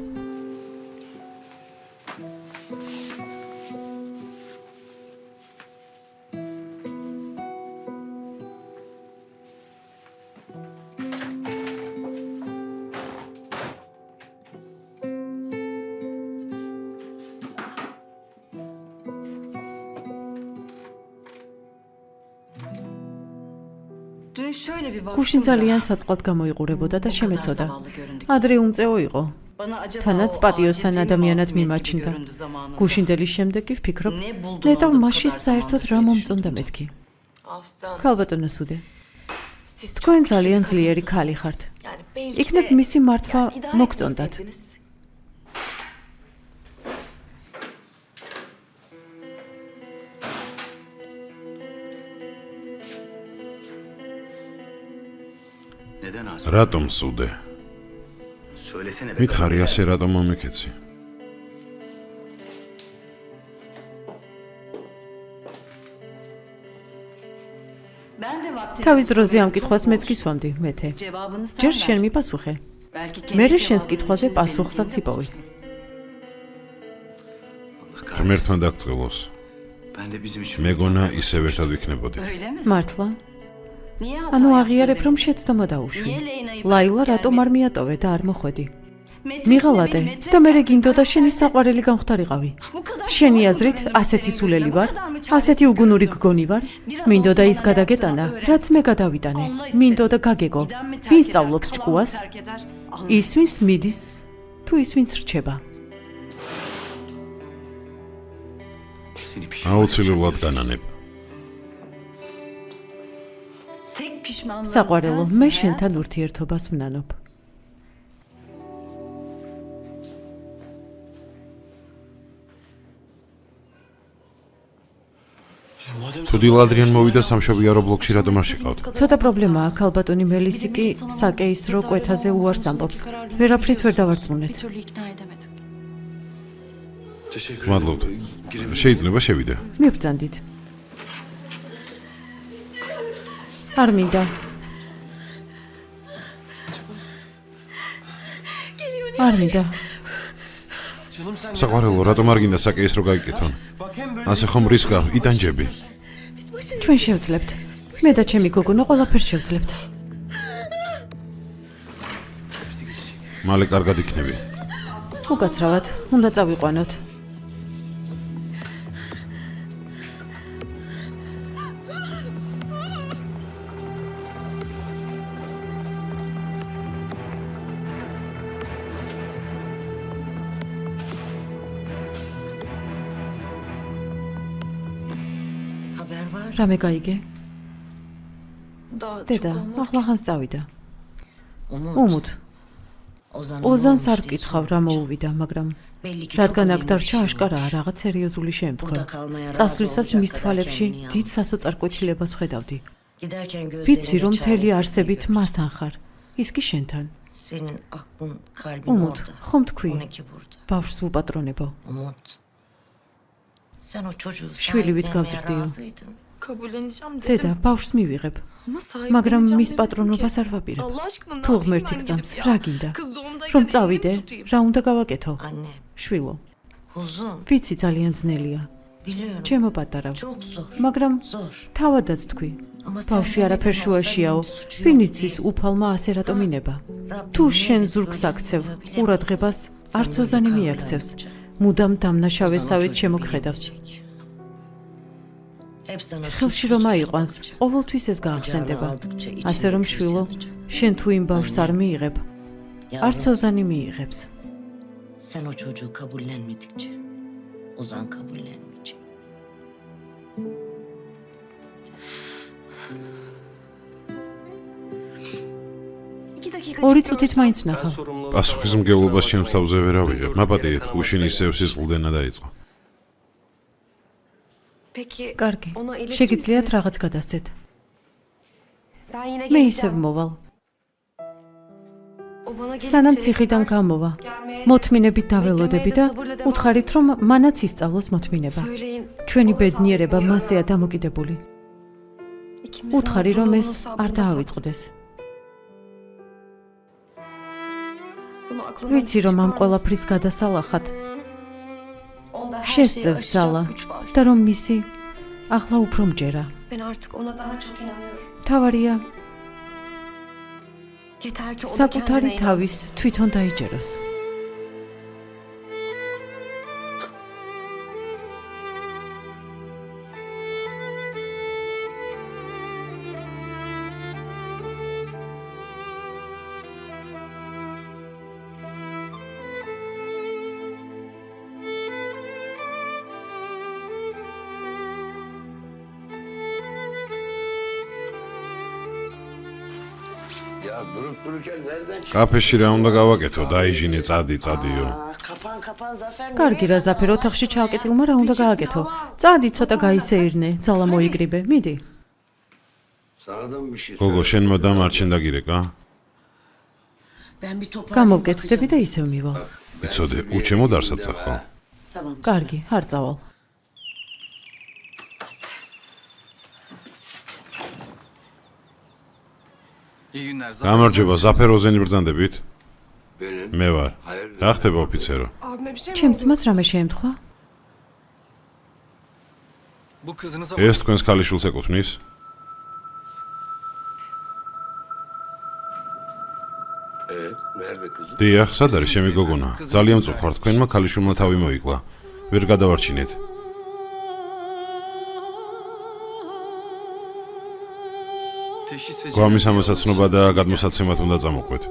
გუშინ ძალიან საწყლად გამოიყურებოდა და შემეცოდა. ადრე უმწეო იყო. თანაც პატიოსან ადამიანად მიმაჩნდა. გუშინდელის შემდეგ კი ვფიქრობ, ნეტავ მაშინ საერთოდ რა მომწონდა მეთქი. ქალბატონო სუდე. თქვენ ძალიან ძლიერი ქალი ხართ. იქნებ მისი მართვა მოგწონდათ. რატომ სუდე? მითხარი ასე რატომ მომიქეცი? თავის დროზე ამ კითხვას მეც გისვამდი, მეთე. ჯერ შენ მიპასუხე. მერე შენს კითხვაზე პასუხსაც იპოვე. ღმერთმა დაგწყილოს. მეგონა ისევ ერთად ვიქნებოდით. მართლა? ანუ აღიარებ, რომ შეცდომა დაუშვი. ლაილა რატომ არ მიატოვე და არ მოხვედი? მიღალატე და მერე გინდოდა შენი საყვარელი გამختارიყავი. შენი აზრით ასეთი სულელი ვარ, ასეთი უგუნური გგონი ვარ, მინდოდა ის გადაგეტანა, რაც მე გადავიტანე. მინდოდა გაგეგო. ვინ სწავლობს ჭკუას? ის ვინც მიდის, თუ ის ვინც რჩება. აუცილებლად განანებ. საყვარელო, მე შენთან ურთიერთობას ვნანობ. თუ დილადრიან მოვიდა სამშობიარო ბლოკში რატომ არ შეკავთ? ცოტა პრობლემაა, ქალბატონი მელისი კი საკეისრო კვეთაზე უარს ამბობს. ვერაფრით ვერ დავარწმუნეთ. მადლობთ. შეიძლება შევიდე. მიბრძანდით. არ მინდა. არ მინდა. საყვარელო, რატომ არ გინდა საკეისრო გაიკეთონ? ასე ხომ რისკა, იტანჯები. ჩვენ შევძლებთ. მე და ჩემი გოგონა ყველაფერს შევძლებთ. მალე კარგად იქნები. უკაცრავად, უნდა წავიყვანოთ. რამე გაიგე? დედა, ახლახანს წავიდა. უმუთ. ოზანს არ ვკითხავ რა მოუვიდა, მაგრამ რადგან აქ დარჩა აშკარაა რაღაც სერიოზული შემთხვევა. წასვლისას მის თვალებში დიდ სასოწარკვეთილებას ხედავდი. ვიცი, რომ მთელი არსებით მასთან ხარ. ის კი შენთან. უმუთ, ხომ თქვი? ბავშვს ვუპატრონებო. შვილივით გავზრდიო. დედა, ბავშვს მივიღებ. მაგრამ მის პატრონობას არ ვაპირებ. თუ ღმერთი გწამს, რა გინდა? რომ წავიდე, რა უნდა გავაკეთო? შვილო. ვიცი, ძალიან ძნელია. ჩემო პატარავ. მაგრამ თავადაც თქვი. ბავშვი არაფერ შუაშიაო. ვინ იცის უფალმა ასე რატომ ინება? თუ შენ ზურგს აქცევ, ყურადღებას არც ოზანი მიაქცევს. მუდამ დამნაშავესავით შემოგხედავს. ხელში რომ აიყვანს, ყოველთვის ეს გაახსენდება. ასე რომ შვილო, შენ თუ იმ ბავშვს არ მიიღებ, არც ოზანი მიიღებს. ორი წუთით მაინც ვნახავ. პასუხისმგებლობას ჩემს თავზე ვერ ავიღებ. მაპატიეთ, გუშინ ისევ სისხლდენა დაიწყო. კარგი, შეგიძლიათ რაღაც გადასცეთ. მე ისევ მოვალ. სანამ ციხიდან გამოვა, მოთმინებით დაველოდები და უთხარით, რომ მანაც ისწავლოს მოთმინება. ჩვენი ბედნიერება მასეა დამოკიდებული. უთხარი, რომ ეს არ დაავიწყდეს. ვიცი, რომ ამ ყველაფრის გადასალახად შესწევს ძალა და რომ მისი ახლა უფრო მჯერა. თავარია საკუთარი თავის თვითონ დაიჯეროს. კაფეში რა უნდა გავაკეთო? დაიჟინე, წადიო. კარგი რა ზაფერ, ოთახში ჩააკეტილმა რა უნდა გააკეთო? წადი, ცოტა გაისეირნე, ძალა მოიგრიბე, მიდი. გოგო, შენმა დამარჩენ დაგირეკა? გამოვკეთდები და ისევ მივა. იცოდე, უჩემო დარსაც ახლა. კარგი, არ წავალ. გამარჯობა, ზაფეროზენი ბრძანდებით? მე ვარ. რა ხდება ოფიცერო? ჩემს ძმას რამე შეემთხვა? ეს თქვენს ქალიშვილს ეკუთვნის? დიახ, სად არის ჩემი გოგონა? ძალიან მწუხარ, თქვენმა ქალიშვილმა თავი მოიკლა. ვერ გადავარჩინეთ. გვამის ამოსაცნობა და გადმოსაცემად უნდა წამოყვეთ.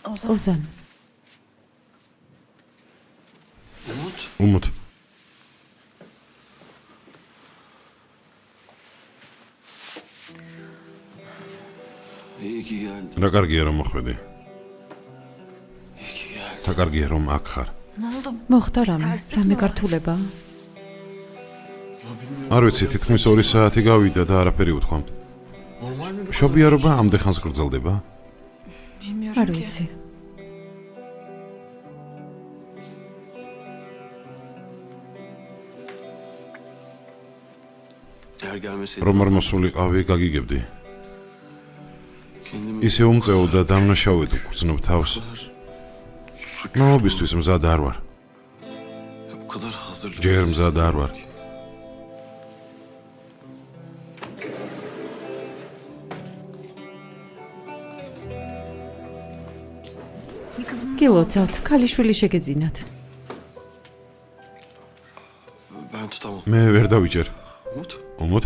ოზან. უმოთ. რა კარგია რომ მოხვედი. რა კარგია რომ აქ ხარ. მოხდა რამე გართულება? არ ვიცი, თითქმის 2 საათი გავიდა და არაფერი უთქვამთ. მშობიარობა ამდენ ხანს გრძელდება? არ ვიცი. რომ არ მოსულიყავი, გაგიგებდი. ისე უმწეო და დამნაშავედ ვგრძნობ თავს. მამობისთვის მზად არ ვარ. ჯერ მზად არ ვარ. გილოცავთ, ქალიშვილი შეგეძინათ. მე ვერ დავიჯერ. უმოთ?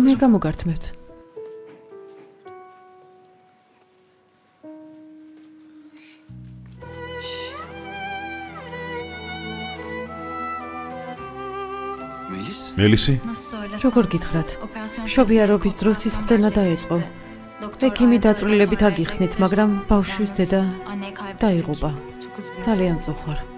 მე გამოგართმევთ. მელისი? როგორ გითხრათ? მშობიარობის დროს სისხლდენა დაეწყო. ექიმი დაწვრილებით აგიხსნით, მაგრამ ბავშვის დედა დაიღუპა. ძალიან მწუხვარ.